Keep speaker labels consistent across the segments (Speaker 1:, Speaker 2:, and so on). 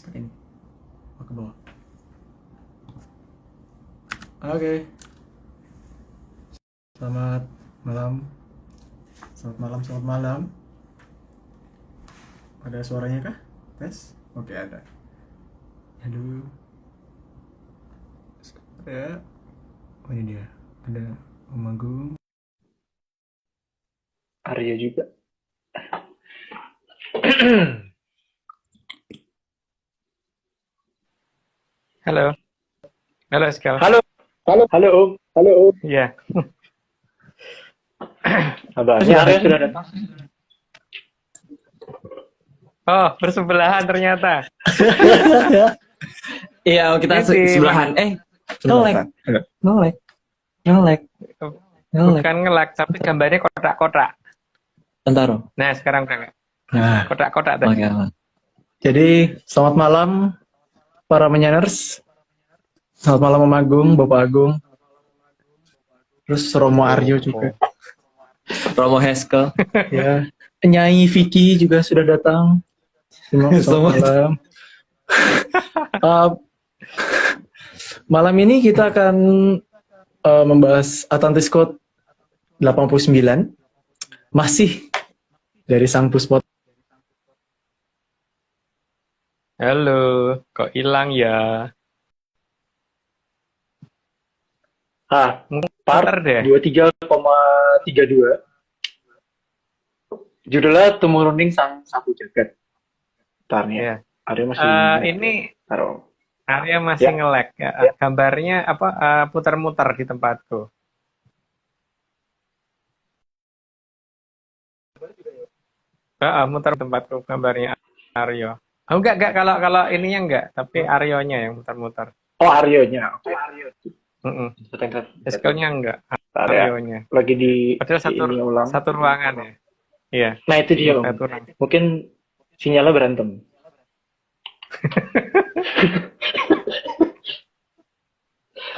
Speaker 1: pakai ini. Oh, ke bawah. Oke. Selamat malam. Selamat malam. Ada suaranya kah? Tes? Oke, ada. Halo. Ya. Oh, ini dia. Ada Om Agung.
Speaker 2: Arya juga.
Speaker 3: Halo, halo Skal.
Speaker 2: Halo, halo Om, halo Om.
Speaker 3: Iya.
Speaker 2: Kabarnya Arya sudah datang.
Speaker 3: Oh, bersebelahan ternyata.
Speaker 4: Iya, kita
Speaker 3: Ini
Speaker 4: sebelahan. Ngelek, ngelek, ngelek, ngelek.
Speaker 3: bukan ngelak, tapi gambarnya kotak-kotak.
Speaker 4: Bentar, Om.
Speaker 3: Nah, sekarang udah nggak.
Speaker 1: Nah,
Speaker 3: Kotak-kotak tadi.
Speaker 4: Oke, aman.
Speaker 1: jadi selamat malam para menyaners. Selamat malam Om Agung, Bapak Agung. Terus Romo Aryo juga.
Speaker 4: Romo Heskel.
Speaker 1: Ya. Nyai Vicky juga sudah datang. Selamat malam. Uh, malam ini kita akan membahas Atlantis Code 89. Masih dari Sang Puspot.
Speaker 3: Halo, kok hilang ya?
Speaker 2: Part
Speaker 3: Bentar deh.
Speaker 2: 23,32. Judulnya Tumurunning Sang Sapu Jagat. Bentar nih ya.
Speaker 3: Iya.
Speaker 2: Arya masih
Speaker 3: Ini
Speaker 2: Bentar, Om.
Speaker 3: Arya masih
Speaker 2: Ya.
Speaker 3: nge-lag ya. Gambarnya apa putar-mutar di tempatku. Mutar tempatku gambarnya Aryo. Oh, enggak kalau ininya enggak, tapi Aryonya yang mutar-mutar.
Speaker 2: Oh, Aryonya. Oke.
Speaker 3: Eskelnya enggak,
Speaker 2: Arya
Speaker 3: Aryonya.
Speaker 2: lagi di
Speaker 3: Padahal
Speaker 2: ini ulang.
Speaker 3: satu ruangan ya. Iya,
Speaker 2: Nah, itu dia, Om.
Speaker 3: satu ruangan.
Speaker 2: Mungkin sinyalnya berantem.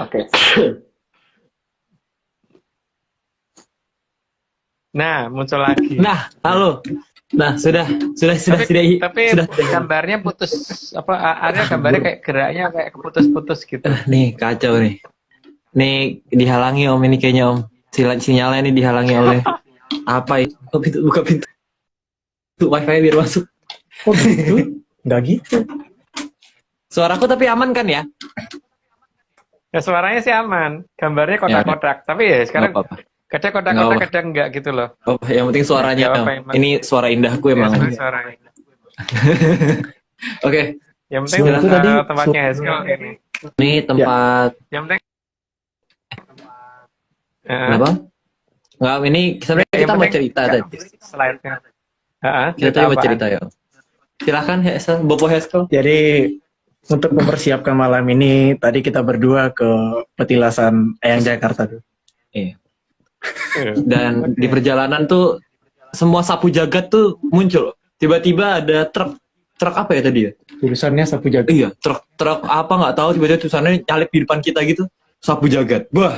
Speaker 2: Oke.
Speaker 3: Nah, muncul lagi.
Speaker 4: Nah, halo. Nah, sudah.
Speaker 3: Tapi
Speaker 4: sudah.
Speaker 3: gambarnya putus apa Arya gambarnya kayak geraknya kayak keputus-putus gitu.
Speaker 4: Nih, kacau nih. Nih, dihalangi Om ini kayaknya Om. Sinyalnya ini dihalangi oleh apa itu? Buka pintu. Tuh, wifi biar masuk.
Speaker 1: Oh gitu? Nggak gitu.
Speaker 4: Suaraku tapi aman kan ya?
Speaker 3: Ya suaranya sih aman, gambarnya kotak-kotak. Tapi ya sekarang
Speaker 4: Nggak apa-apa.
Speaker 3: kadang
Speaker 4: Nggak
Speaker 3: kotak-kotak
Speaker 4: apa.
Speaker 3: kadang enggak gitu loh.
Speaker 4: Oh, yang penting suaranya.
Speaker 3: Nggak apa,
Speaker 4: Om.
Speaker 3: emang.
Speaker 4: Ini suara indahku
Speaker 3: Ya,
Speaker 4: emang.
Speaker 3: suaranya.
Speaker 4: Oke,
Speaker 3: Yang penting
Speaker 1: Suara itu tadi
Speaker 3: tempatnya Haskell ini.
Speaker 4: ini tempat
Speaker 3: Yang penting
Speaker 4: kenapa? Nggak, ini sebenarnya
Speaker 3: yang
Speaker 4: kita mau
Speaker 3: penting
Speaker 4: cerita
Speaker 3: nggak,
Speaker 4: tadi.
Speaker 3: slide-nya.
Speaker 4: Kita tadi mau
Speaker 3: apaan?
Speaker 4: cerita ya. Silakan Heskel, Bopo Heskel.
Speaker 1: Jadi untuk mempersiapkan malam ini, tadi kita berdua ke petilasan Eyang Jakarta dulu.
Speaker 4: Iya.
Speaker 3: Iya.
Speaker 4: Dan di perjalanan tuh semua sapu jagat tuh muncul. Tiba-tiba ada truk apa ya tadi ya?
Speaker 1: Tulisannya sapu jagat.
Speaker 4: Iya, truk apa nggak tahu tiba-tiba tulisannya nyalip di depan kita gitu. Sapu jagat. Wah,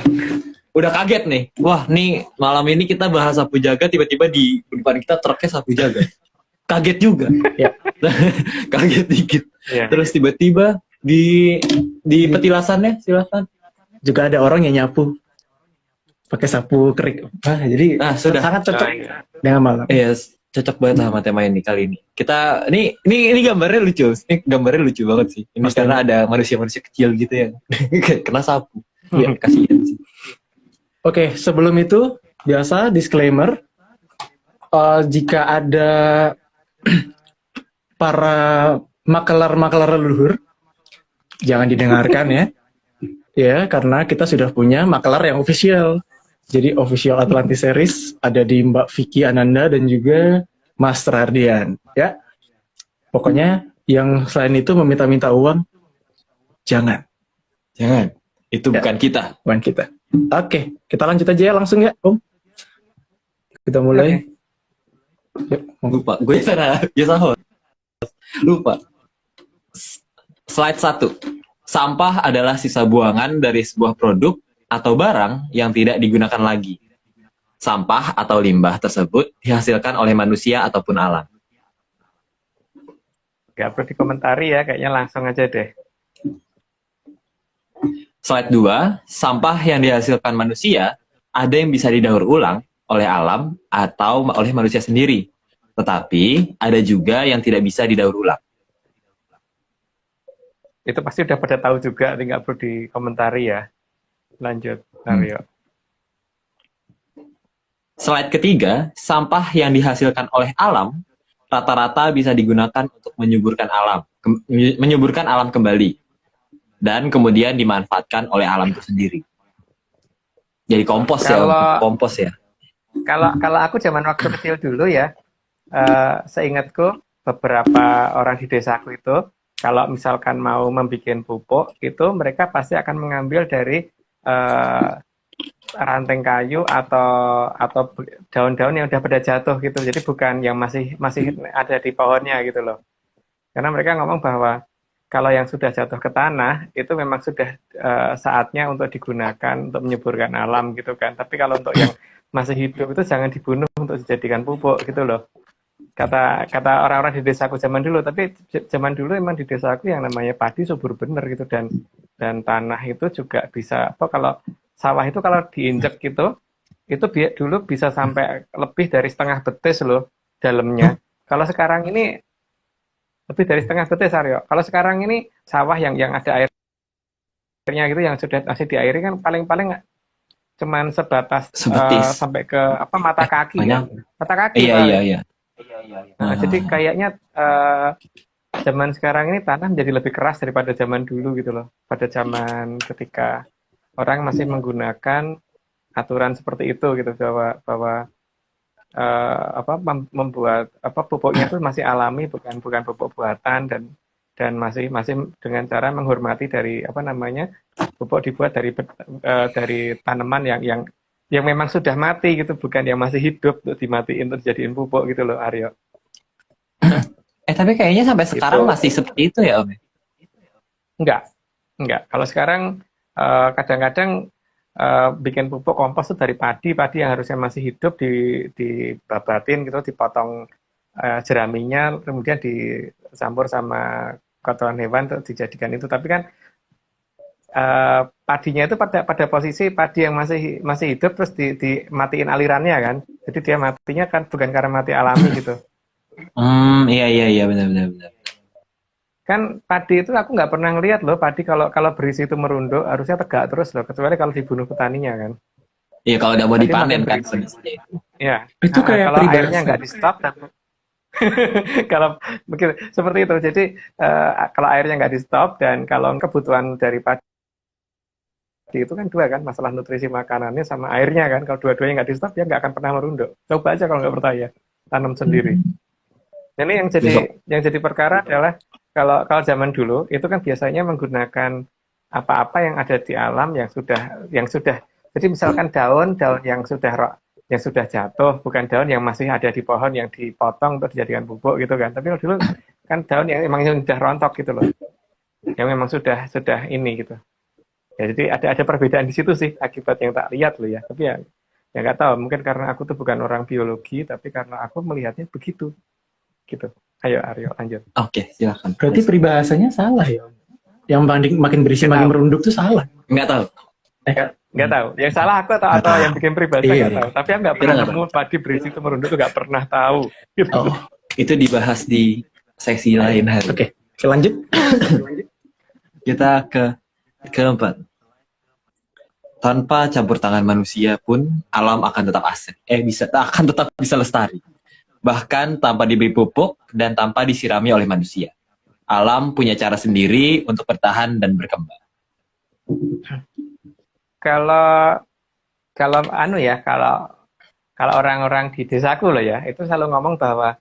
Speaker 4: udah kaget nih. Wah, nih malam ini kita bahas sapu jagat tiba-tiba di depan kita truknya sapu jagat. Kaget juga.
Speaker 1: Ya.
Speaker 4: Kaget dikit.
Speaker 3: Iya.
Speaker 4: Terus tiba-tiba di petilasannya silakan.
Speaker 1: Juga ada orang yang nyapu pakai sapu kerik. Jadi
Speaker 4: Sudah.
Speaker 1: sangat cocok
Speaker 3: Oh, iya.
Speaker 1: dengan malam.
Speaker 4: Iya, cocok banget sama tema ini kali ini. Kita ini gambarnya lucu. Ini gambarnya lucu banget sih. Ini
Speaker 1: Mas
Speaker 4: karena ada manusia-manusia kecil gitu yang kena sapu. Ya, kasihan sih.
Speaker 1: Oke, sebelum itu biasa disclaimer. Jika ada para makelar leluhur, jangan didengarkan ya. Ya, karena kita sudah punya makelar yang official. Jadi official Atlantis Series ada di Mbak Vicky Ananda dan juga Mas Rardian. Ya, pokoknya yang selain itu meminta-minta uang, jangan.
Speaker 4: Itu
Speaker 1: Ya.
Speaker 4: bukan kita.
Speaker 1: Bukan kita. Oke, kita lanjut aja ya langsung ya, Om. Kita mulai. Yuk, monggo.
Speaker 4: Lupa. Gue biasa host. Lupa. Slide 1. Sampah adalah sisa buangan dari sebuah produk atau barang yang tidak digunakan lagi. Sampah atau limbah tersebut dihasilkan oleh manusia ataupun alam.
Speaker 3: nggak perlu dikomentari ya, kayaknya langsung aja deh.
Speaker 4: Slide 2, sampah yang dihasilkan manusia ada yang bisa didaur ulang oleh alam atau oleh manusia sendiri. Tetapi ada juga yang tidak bisa didaur ulang.
Speaker 3: Itu pasti udah pada tahu juga, nggak perlu dikomentari ya. Lanjut, Aryo.
Speaker 4: Slide ketiga, sampah yang dihasilkan oleh alam rata-rata bisa digunakan untuk menyuburkan alam kembali dan kemudian dimanfaatkan oleh alam itu sendiri. Jadi kompos ya.
Speaker 3: Kalau aku zaman waktu kecil dulu ya, seingatku beberapa orang di desaku itu kalau misalkan mau membuat pupuk itu mereka pasti akan mengambil dari ranting kayu atau daun-daun yang udah pada jatuh gitu. Jadi bukan yang masih ada di pohonnya gitu loh. Karena mereka ngomong bahwa kalau yang sudah jatuh ke tanah itu memang sudah saatnya untuk digunakan untuk menyuburkan alam gitu kan. Tapi kalau untuk yang masih hidup itu jangan dibunuh untuk dijadikan pupuk gitu loh. Kata orang-orang di desaku zaman dulu. Tapi zaman dulu emang di desaku yang namanya padi subur bener gitu, dan tanah itu juga bisa kalau sawah itu kalau diinjek gitu itu dulu bisa sampai lebih dari setengah betis loh dalamnya. Kalau sekarang ini lebih dari setengah betis, Aryo. Kalau sekarang ini sawah yang ada airnya gitu, yang sudah masih diairi kan paling-paling cuman sebatas sampai ke mata kaki. Mata kaki.
Speaker 4: Iya.
Speaker 3: Nah, jadi kayaknya zaman sekarang ini tanah menjadi lebih keras daripada zaman dulu gitu loh. Pada zaman ketika orang masih menggunakan aturan seperti itu gitu, bahwa membuat pupuknya itu masih alami, bukan pupuk buatan, dan masih dengan cara menghormati dari pupuk dibuat dari tanaman yang memang sudah mati gitu, bukan yang masih hidup untuk dimatiin untuk dijadiin pupuk gitu loh, Aryo.
Speaker 4: Tapi kayaknya sampai sekarang masih seperti itu ya, Om?
Speaker 3: Enggak. Kalau sekarang kadang-kadang bikin pupuk kompos itu dari padi yang harusnya masih hidup dibabatin gitu, dipotong jeraminya, kemudian dicampur sama kotoran hewan untuk dijadikan itu. Tapi kan padinya itu pada posisi padi yang masih hidup terus dimatiin alirannya kan. Jadi dia matinya kan bukan karena mati alami gitu.
Speaker 4: Iya benar.
Speaker 3: Kan padi itu aku nggak pernah ngeliat loh, padi kalau berisi itu merunduk harusnya tegak terus loh, kecuali kalau dibunuh petaninya kan.
Speaker 4: Iya, kalau udah mau dipanen kan.
Speaker 3: Iya.
Speaker 1: Itu kayak
Speaker 3: kalau airnya nggak di stop dan kalau begitu seperti itu. Jadi kalau airnya nggak di stop dan kalau kebutuhan dari padi itu kan dua kan, masalah nutrisi makanannya sama airnya kan. Kalau dua-duanya nggak di stop dia nggak akan pernah merunduk. Coba aja kalau nggak percaya, tanam sendiri. Ini yang jadi perkara adalah kalau zaman dulu itu kan biasanya menggunakan apa-apa yang ada di alam yang sudah jadi misalkan daun yang sudah jatuh, bukan daun yang masih ada di pohon yang dipotong untuk dijadikan pupuk gitu kan. Tapi kalau dulu kan daun yang memang sudah rontok gitu loh, yang memang sudah ini gitu ya. Jadi ada perbedaan di situ sih akibat yang tak lihat loh ya. Tapi ya nggak tahu, mungkin karena aku tuh bukan orang biologi, tapi karena aku melihatnya begitu gitu. Ayo Aryo lanjut.
Speaker 4: Oke, silakan.
Speaker 1: Berarti peribahasanya salah ya? Yang makin berisi makin merunduk tuh salah.
Speaker 4: Nggak tahu.
Speaker 3: Nggak tahu. Yang salah aku atau yang bikin peribahasa nggak tahu. Tapi aku nggak pernah nemu padi berisi itu merunduk, tuh nggak pernah tahu. Gitu.
Speaker 4: Itu dibahas di sesi lain hari.
Speaker 1: Oke, lanjut.
Speaker 4: Kita keempat. Tanpa campur tangan manusia pun alam akan tetap akan tetap bisa lestari. Bahkan tanpa diberi pupuk dan tanpa disirami oleh manusia. Alam punya cara sendiri untuk bertahan dan berkembang. Kalau orang-orang di desaku loh ya, itu selalu ngomong bahwa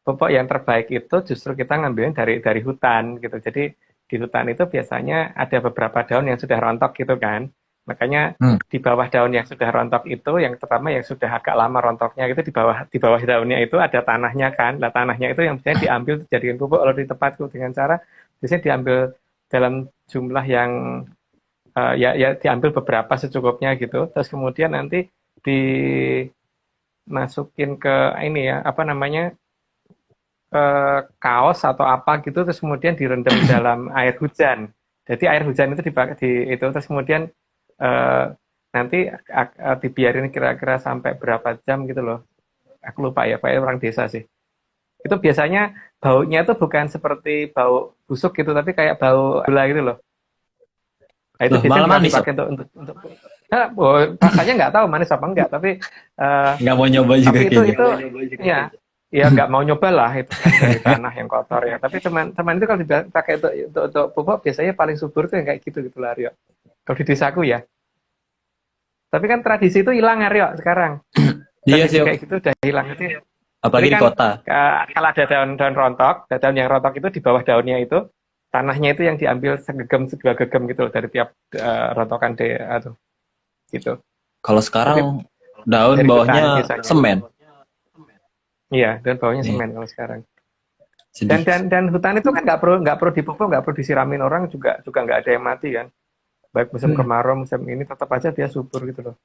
Speaker 4: pupuk yang terbaik itu justru kita ngambilin dari hutan gitu. Jadi di hutan itu biasanya ada beberapa daun yang sudah rontok gitu kan. Makanya di bawah daun yang sudah rontok itu, yang pertama yang sudah agak lama rontoknya itu di bawah daunnya itu ada tanahnya kan. Nah, tanahnya itu yang biasanya diambil dijadikan pupuk. Kalau di tempatku dengan cara biasanya diambil dalam jumlah yang ya diambil beberapa secukupnya gitu. Terus kemudian nanti dimasukin ke ini ya,
Speaker 3: kaos atau apa gitu, terus kemudian direndam dalam air hujan. Jadi air hujan itu itu terus kemudian eh, nanti dibiarin kira-kira sampai berapa jam gitu loh. Aku lupa ya, kayak orang desa sih. Itu biasanya baunya itu bukan seperti bau busuk gitu, tapi kayak bau gula gitu loh. Nah, itu
Speaker 4: Loh,
Speaker 3: biasanya
Speaker 4: malah
Speaker 3: juga
Speaker 4: manis,
Speaker 3: dipakai untuk rasanya nggak tahu manis apa enggak, tapi
Speaker 4: nggak mau nyoba juga
Speaker 3: tapi
Speaker 4: kayaknya.
Speaker 3: ya ya nggak mau nyoba lah itu kan dari tanah yang kotor ya. Tapi teman-teman itu kalau dipakai untuk pupuk biasanya paling subur tuh yang kayak gitu lah Rio. Kalau di desaku ya. Tapi kan tradisi itu hilang ya Rio sekarang.
Speaker 4: Iya
Speaker 3: Tradisi
Speaker 4: sih,
Speaker 3: kayak gitu udah hilang.
Speaker 4: apalagi
Speaker 3: Jadi
Speaker 4: di
Speaker 3: kan
Speaker 4: kota.
Speaker 3: kalau ada daun rontok, daun yang rontok itu di bawah daunnya itu tanahnya itu yang diambil segegem gitu loh, dari tiap rontokan atau gitu.
Speaker 4: Kalau sekarang daun
Speaker 3: Dari
Speaker 4: bawahnya
Speaker 3: hutan biasanya.
Speaker 4: semen.
Speaker 3: Iya, dan bawahnya
Speaker 4: Iya.
Speaker 3: semen kalau sekarang.
Speaker 4: Sedih.
Speaker 3: Dan hutan itu kan nggak perlu dipupuk, nggak perlu disiramin orang juga nggak ada yang mati kan. Baik musim kemarau, musim ini tetap aja dia subur gitu loh.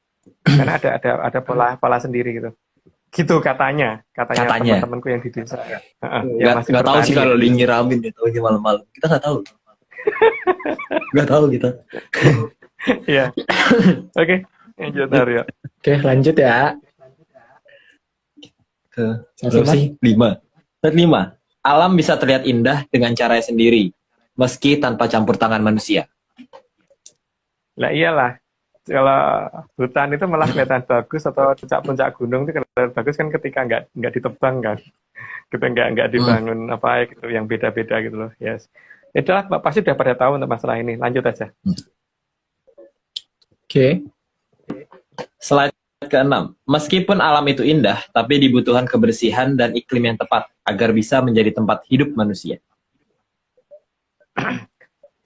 Speaker 3: Karena ada pola sendiri gitu. Gitu katanya teman-temanku yang di desa. Yang masih
Speaker 4: Nggak tahu sih
Speaker 3: bertani
Speaker 4: kalau
Speaker 3: ya.
Speaker 4: di nyiramin ya, tahunya malam-malam. Kita nggak tahu. Nggak tahu kita.
Speaker 3: Iya. Oke, lanjut Aryo.
Speaker 1: Oke, lanjut ya.
Speaker 4: Berapa sih? 5. Slide 5. Alam bisa terlihat indah dengan caranya sendiri, meski tanpa campur tangan manusia.
Speaker 3: Lah iyalah. Kalau hutan itu malah kelihatan bagus, atau puncak-puncak gunung itu kelihatan bagus kan ketika nggak ditebang kan. Kita nggak dibangun apa gitu yang beda-beda gitu loh. Yes. Itulah pasti udah pada tahu untuk masalah ini. Lanjut aja.
Speaker 1: Oke.
Speaker 4: Slide ke-6. Meskipun alam itu indah, tapi dibutuhkan kebersihan dan iklim yang tepat agar bisa menjadi tempat hidup manusia.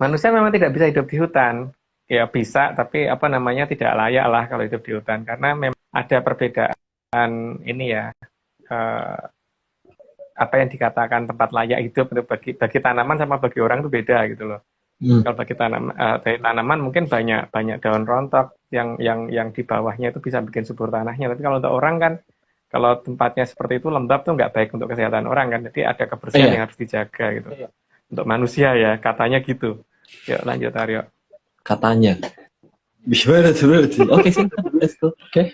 Speaker 3: Manusia memang tidak bisa hidup di hutan. Ya bisa, tapi apa namanya tidak layak lah kalau hidup di hutan, karena memang ada perbedaan ini ya. Apa yang dikatakan tempat layak hidup bagi tanaman sama bagi orang itu beda gitu loh. Kalau bagi tanaman mungkin banyak daun rontok yang di bawahnya itu bisa bikin subur tanahnya. Tapi kalau untuk orang kan, kalau tempatnya seperti itu lembab tuh nggak baik untuk kesehatan orang kan. Jadi ada kebersihan yang harus dijaga gitu. Untuk manusia ya katanya gitu. Yuk lanjut Aryo.
Speaker 4: Katanya. Gimana tuh? Oke sih. Oke.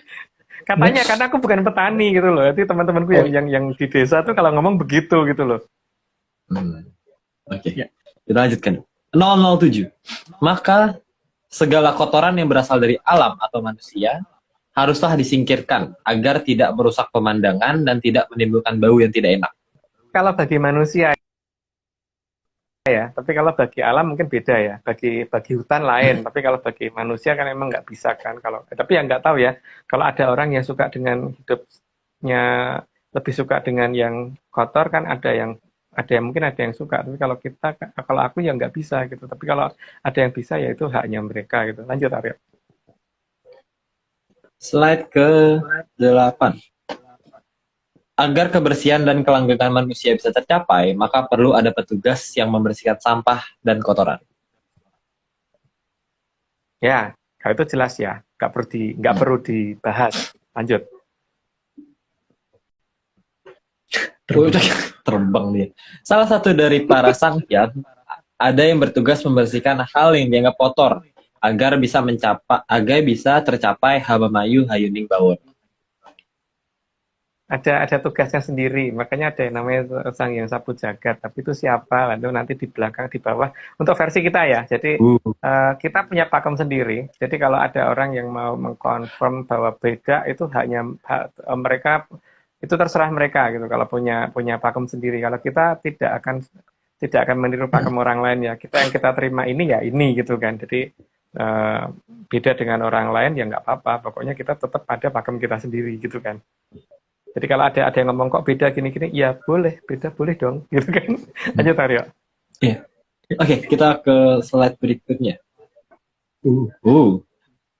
Speaker 3: Katanya karena aku bukan petani gitu loh. Jadi teman-temanku yang di desa tuh kalau ngomong begitu gitu loh.
Speaker 4: Oke. Kita lanjutkan. 007. Maka segala kotoran yang berasal dari alam atau manusia haruslah disingkirkan agar tidak merusak pemandangan dan tidak menimbulkan bau yang tidak enak.
Speaker 3: Kalau bagi manusia ya, tapi kalau bagi alam mungkin beda ya. Bagi hutan lain, tapi kalau bagi manusia kan emang nggak bisa kan. Tapi yang nggak tahu ya, kalau ada orang yang suka dengan hidupnya lebih suka dengan yang kotor kan, mungkin ada yang suka. Tapi kalau aku ya nggak bisa gitu. Tapi kalau ada yang bisa ya itu haknya mereka gitu. Lanjut Aryo.
Speaker 4: Slide ke-8. Agar kebersihan dan kelanggengan manusia bisa tercapai, maka perlu ada petugas yang membersihkan sampah dan kotoran.
Speaker 3: Ya, kalau itu jelas ya, nggak perlu dibahas. Lanjut.
Speaker 4: Terbang dia. Salah satu dari para sanghyang ada yang bertugas membersihkan hal yang dianggap kotor agar bisa tercapai Habamayu Hayuning Bawon.
Speaker 3: Ada tugasnya sendiri, makanya ada yang namanya Sanghyang Sapu Jagat. Tapi itu siapa? Lalu nanti di belakang, di bawah. Untuk versi kita ya, jadi kita punya pakem sendiri. Jadi kalau ada orang yang mau mengkonfirm bahwa beda, itu mereka, itu terserah mereka gitu. Kalau punya pakem sendiri, kalau kita tidak akan meniru pakem orang lain ya. Yang kita terima ini ya ini gitu kan. Jadi beda dengan orang lain ya nggak apa-apa. Pokoknya kita tetap ada pakem kita sendiri gitu kan. Jadi kalau ada yang ngomong kok beda gini-gini, ya boleh, beda boleh dong, gitu kan. Lanjut Aryo.
Speaker 4: Iya. Oke, kita ke slide berikutnya.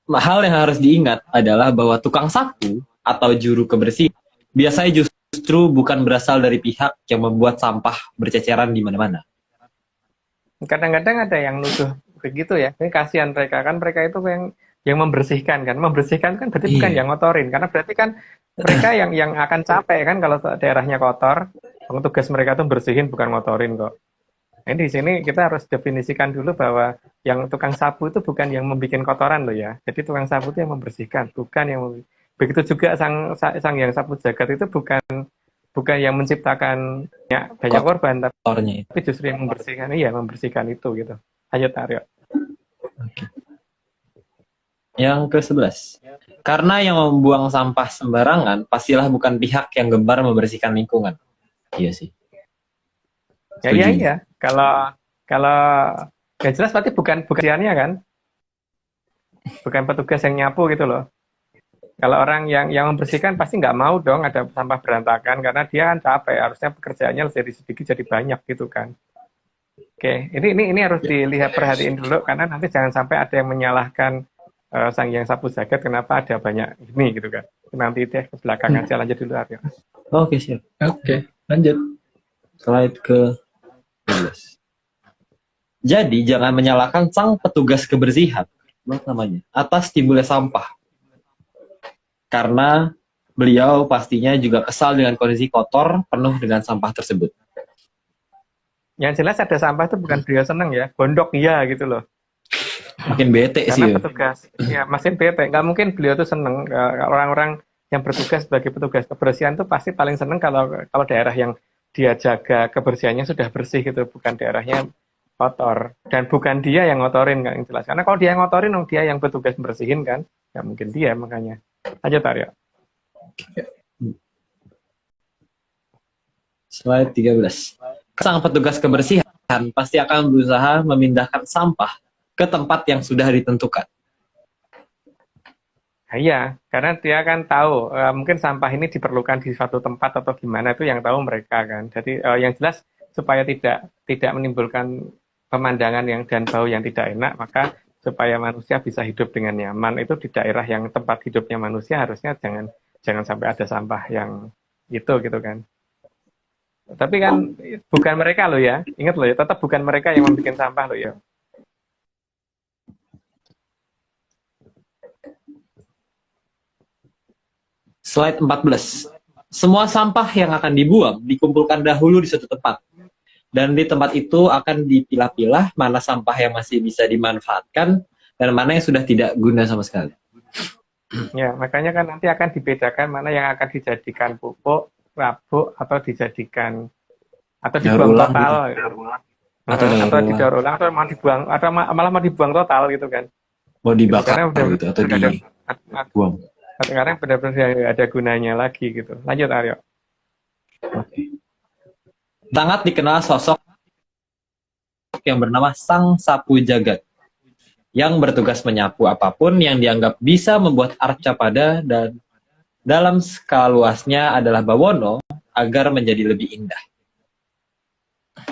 Speaker 4: Hal yang harus diingat adalah bahwa tukang sapu atau juru kebersihan biasanya justru bukan berasal dari pihak yang membuat sampah berceceran di mana-mana.
Speaker 3: Kadang-kadang ada yang nuduh begitu ya. Ini kasihan mereka kan, mereka itu yang membersihkan kan. Membersihkan kan berarti bukan yang ngotorin, karena berarti kan mereka yang akan capek kan kalau daerahnya kotor. Tugas mereka tuh bersihin bukan ngotorin kok. Nah, di sini kita harus definisikan dulu bahwa yang tukang sapu itu bukan yang membuat kotoran loh ya. Jadi tukang sapu itu yang membersihkan, bukan yang begitu juga sang yang sapu jagat itu bukan yang menciptakan banyak korban,
Speaker 4: Kotornya itu.
Speaker 3: tapi justru yang membersihkan, iya membersihkan itu gitu. Ayo Aryo.
Speaker 4: Yang ke-11. Karena yang membuang sampah sembarangan pastilah bukan pihak yang gemar membersihkan lingkungan. Iya sih.
Speaker 3: Ya
Speaker 4: Setuju.
Speaker 3: iya. Kalau ya jelas berarti bukan dianya kan? Bukan petugas yang nyapu gitu loh. Kalau orang yang membersihkan pasti nggak mau dong ada sampah berantakan karena dia kan capek, harusnya pekerjaannya jadi sedikit jadi banyak gitu kan. Oke, ini harus dilihat perhatiin dulu karena nanti jangan sampai ada yang menyalahkan sang yang sapu jagat kenapa ada banyak ini gitu kan. Nanti deh ke belakang aja, lanjut dulu Aryo.
Speaker 4: Oke, siap.
Speaker 1: Oke, lanjut.
Speaker 4: Slide ke-12. Jadi jangan menyalahkan sang petugas kebersihan, apa namanya, atas timbulnya sampah. Karena beliau pastinya juga kesal dengan kondisi kotor penuh dengan sampah tersebut.
Speaker 3: Yang jelas ada sampah itu bukan beliau seneng ya, gondok iya gitu loh.
Speaker 4: Makin bete sih.
Speaker 3: Karena
Speaker 4: Ya.
Speaker 3: petugas, ya makin bete. Nggak mungkin beliau tuh seneng. Orang-orang yang bertugas sebagai petugas kebersihan tuh pasti paling seneng kalau daerah yang dia jaga kebersihannya sudah bersih gitu, bukan daerahnya kotor. Dan bukan dia yang ngotorin, nggak yang jelas. Karena kalau dia yang ngotorin, dia yang bertugas bersihin kan, nggak mungkin dia makanya. Lanjut Aryo.
Speaker 4: Slide 13. Sang petugas kebersihan pasti akan berusaha memindahkan sampah ke tempat yang sudah ditentukan.
Speaker 3: Nah, iya, karena dia kan tahu mungkin sampah ini diperlukan di suatu tempat atau gimana itu yang tahu mereka kan. Jadi yang jelas supaya tidak menimbulkan pemandangan dan bau yang tidak enak, maka supaya manusia bisa hidup dengan nyaman itu di daerah yang tempat hidupnya manusia harusnya jangan sampai ada sampah yang itu gitu kan. Tapi kan bukan mereka loh ya, ingat loh ya, tetap bukan mereka yang membuat sampah loh ya.
Speaker 4: Slide 14. Semua sampah yang akan dibuang dikumpulkan dahulu di suatu tempat. Dan di tempat itu akan dipilah-pilah mana sampah yang masih bisa dimanfaatkan dan mana yang sudah tidak guna sama sekali.
Speaker 3: Ya, makanya kan nanti akan dibedakan mana yang akan dijadikan pupuk, rabuk, atau dijadikan atau dibuang
Speaker 4: ulang
Speaker 3: total.
Speaker 4: gitu.
Speaker 3: Atau didaur ulang atau mau dibuang atau malah mau dibuang total gitu kan.
Speaker 4: Mau dibakar
Speaker 3: Karena
Speaker 4: gitu atau dibuang.
Speaker 3: sekarang benar-benar nggak ada gunanya lagi gitu. Lanjut Aryo.
Speaker 4: Oke. Sangat dikenal sosok yang bernama Sang Sapu Jagat, yang bertugas menyapu apapun yang dianggap bisa membuat Arcapada dan dalam skala luasnya adalah Bawono agar menjadi lebih indah.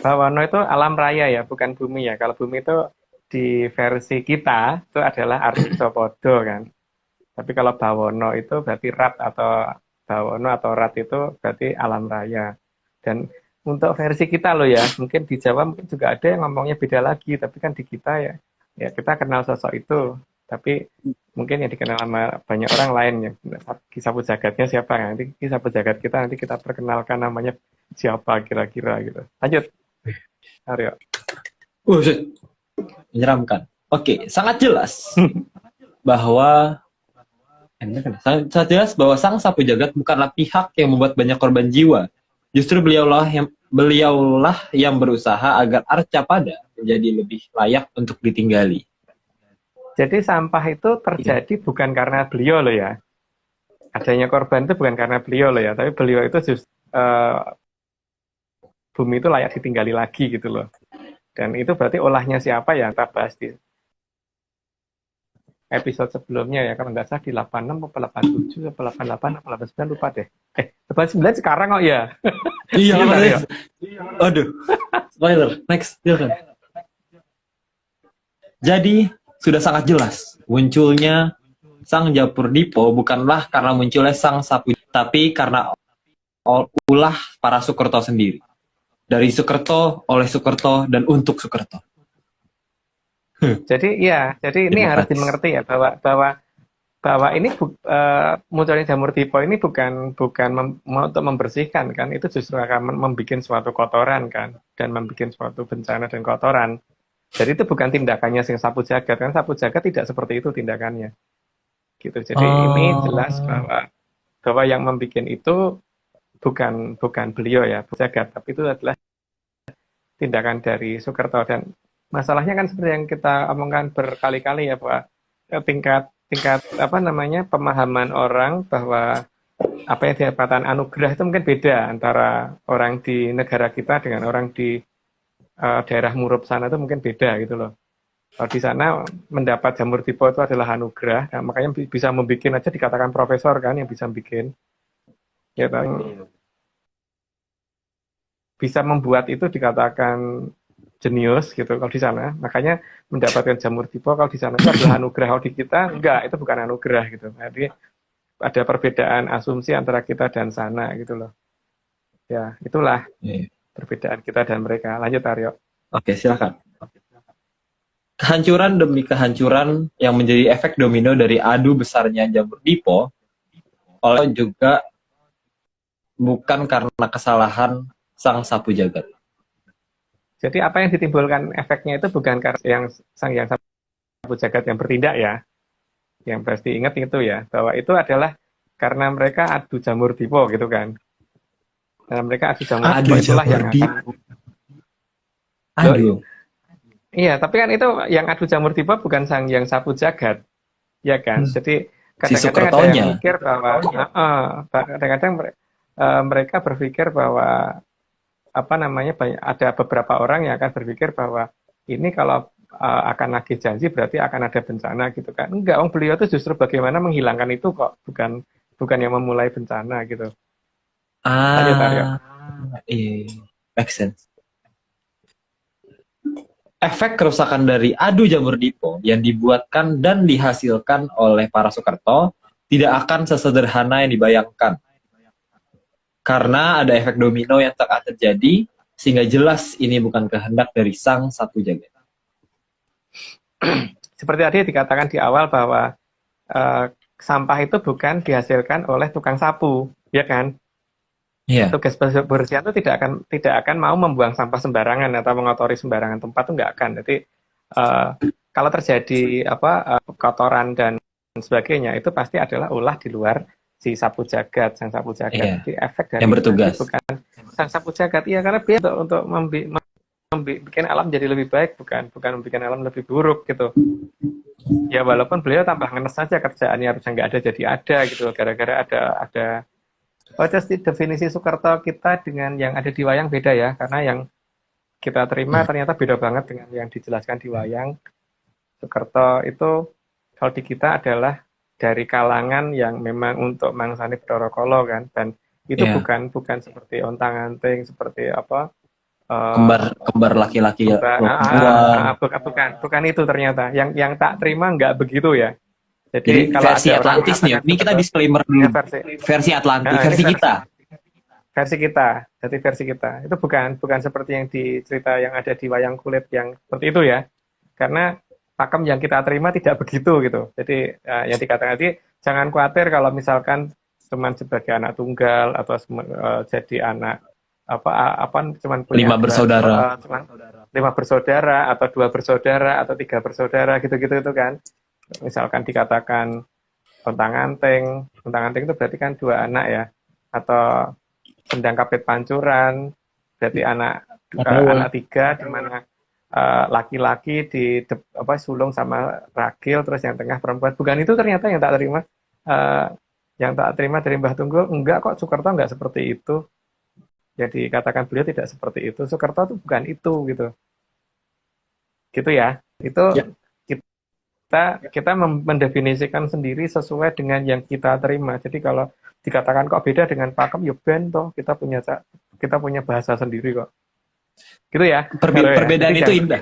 Speaker 3: Bawono itu alam raya ya, bukan bumi ya. Kalau bumi itu di versi kita itu adalah Arcapada kan. Tapi kalau Bawono itu berarti rat atau Bawono atau rat itu berarti alam raya. Dan untuk versi kita loh ya, mungkin di Jawa mungkin juga ada yang ngomongnya beda lagi, tapi kan di kita ya kita kenal sosok itu. Tapi mungkin yang dikenal sama banyak orang lain ya. Sapu jagatnya siapa? Nanti sapu jagat kita nanti kita perkenalkan namanya siapa kira-kira gitu. Lanjut, Aryo.
Speaker 4: Menyeramkan. Oke, sangat jelas bahwa Sang Sapu Jagat bukanlah pihak yang membuat banyak korban jiwa. Justru beliaulah yang berusaha agar Arcapada menjadi lebih layak untuk ditinggali.
Speaker 3: Jadi sampah itu terjadi bukan karena beliau loh ya. Adanya korban itu bukan karena beliau loh ya, tapi beliau itu justru bumi itu layak ditinggali lagi gitu loh. Dan itu berarti olahnya siapa ya, kita bahas di episode sebelumnya ya, kalau nggak salah di 86 atau 87 atau 88 atau 89 lupa deh. 89 sekarang kok ya.
Speaker 4: Iya,
Speaker 3: Aryo.
Speaker 4: Aduh. Spoiler. Next, silakan. Jadi sudah sangat jelas munculnya Sang Japur Dipo bukanlah karena munculnya Sang Sapu, tapi karena ulah para Sukerto sendiri. Dari Sukerto, oleh Sukerto, dan untuk Sukerto.
Speaker 3: Jadi ini harus dimengerti ya bahwa bahwa ini munculnya jamur tipe ini bukan untuk membersihkan kan, itu justru akan membuat suatu kotoran kan, dan membuat suatu bencana dan kotoran. Jadi itu bukan tindakannya sing sapu jagat kan, sapu jagat tidak seperti itu tindakannya. Gitu. Jadi ini jelas bahwa yang membuat itu bukan beliau ya, jagat, tapi itu adalah tindakan dari Soekerto. Dan masalahnya kan seperti yang kita omongkan berkali-kali ya, Pak, tingkat apa namanya pemahaman orang bahwa apa yang dikatakan anugerah itu mungkin beda antara orang di negara kita dengan orang di daerah Murup sana, itu mungkin beda gitu loh. Kalau di sana mendapat jamur tipe itu adalah anugerah, nah, makanya bisa membuat aja dikatakan profesor kan yang bisa bikin, ya kan? Bisa membuat itu dikatakan jenius gitu kalau di sana, makanya mendapatkan jamur tipe kalau di sana itu adalah anugerah. Kalau di kita enggak, itu bukan anugerah gitu. Jadi ada perbedaan asumsi antara kita dan sana gitu loh. Ya, itulah perbedaan kita dan mereka. Lanjut Aryo.
Speaker 4: Oke, silakan. Kehancuran demi kehancuran yang menjadi efek domino dari adu besarnya jamur dipo oleh juga bukan karena kesalahan sang sapu jagat.
Speaker 3: Jadi apa yang ditimbulkan efeknya itu bukan karena yang sapu jagat yang bertindak ya. Yang pasti ingat itu ya, bahwa itu adalah karena mereka adu jamur dipo gitu kan. Karena mereka adu jamur dipo itulah yang
Speaker 4: Aduh.
Speaker 3: Iya, tapi kan itu yang adu jamur tipe bukan sang yang sapu jagat, ya kan? Jadi kadang-kadang ada yang mikir bahwa, kadang-kadang mereka berpikir bahwa apa namanya, ada beberapa orang yang akan berpikir bahwa ini kalau akan nagih janji berarti akan ada bencana gitu kan? Enggak, beliau itu justru bagaimana menghilangkan itu kok, bukan yang memulai bencana gitu. Lanjut, Aryo.
Speaker 4: Make sense. Efek kerusakan dari adu jamur dipo yang dibuatkan dan dihasilkan oleh para Soekerto tidak akan sesederhana yang dibayangkan. Karena ada efek domino yang tak akan terjadi, sehingga jelas ini bukan kehendak dari sang sapu jagat.
Speaker 3: Seperti tadi dikatakan di awal bahwa sampah itu bukan dihasilkan oleh tukang sapu, ya kan?
Speaker 4: Yeah.
Speaker 3: Tugas kebersihan itu tidak akan mau membuang sampah sembarangan atau mengotori sembarangan tempat, itu nggak akan. Jadi kalau terjadi kotoran dan sebagainya itu pasti adalah ulah di luar si sapu jagat, sang sapu jagat.
Speaker 4: Yeah.
Speaker 3: Jadi efek dari
Speaker 4: yang bertugas
Speaker 3: bukan sang sapu jagat, iya, karena dia untuk membuat alam jadi lebih baik, bukan membuat alam lebih buruk gitu. Ya walaupun beliau tambah ngenes saja kerjaannya, harusnya nggak ada jadi ada gitu, gara-gara ada just definisi Soekerto kita dengan yang ada di wayang beda ya, karena yang kita terima ternyata beda banget dengan yang dijelaskan di wayang. Soekerto itu kalau di kita adalah dari kalangan yang memang untuk mangsani Bathara Kala kan, dan itu bukan seperti ontang-anting, seperti apa
Speaker 4: kembar laki-laki ya.
Speaker 3: Bukan itu ternyata. Yang tak terima nggak begitu ya.
Speaker 4: Jadi kalau versi Atlantis nih, ini kita disclaimer dulu. Versi Atlantis, versi kita. Jadi versi kita. Itu bukan seperti yang dicerita yang ada di wayang kulit yang seperti itu ya. Karena pakem yang kita terima tidak begitu gitu. Jadi yang dikatakan tadi, jangan khawatir kalau misalkan cuman sebagai anak tunggal atau jadi anak cuman punya 5 bersaudara.
Speaker 3: 5 bersaudara atau 2 bersaudara atau 3 bersaudara gitu-gitu itu kan. Misalkan dikatakan ontang-anting itu berarti kan 2 anak ya, atau Sendang Kapit Pancuran berarti anak 3, di mana laki-laki sulung sama ragil, terus yang tengah perempuan. Bukan itu ternyata yang tak terima. Yang tak terima dari Mbah Tunggul, enggak kok, Soekerto enggak seperti itu. Jadi katakan beliau tidak seperti itu. Soekerto itu bukan itu gitu. Gitu ya. Itu ya. Kita mendefinisikan sendiri sesuai dengan yang kita terima. Jadi kalau dikatakan kok beda dengan pakem, ya ben toh, kita punya bahasa sendiri kok. Gitu ya.
Speaker 4: Perbedaan itu indah.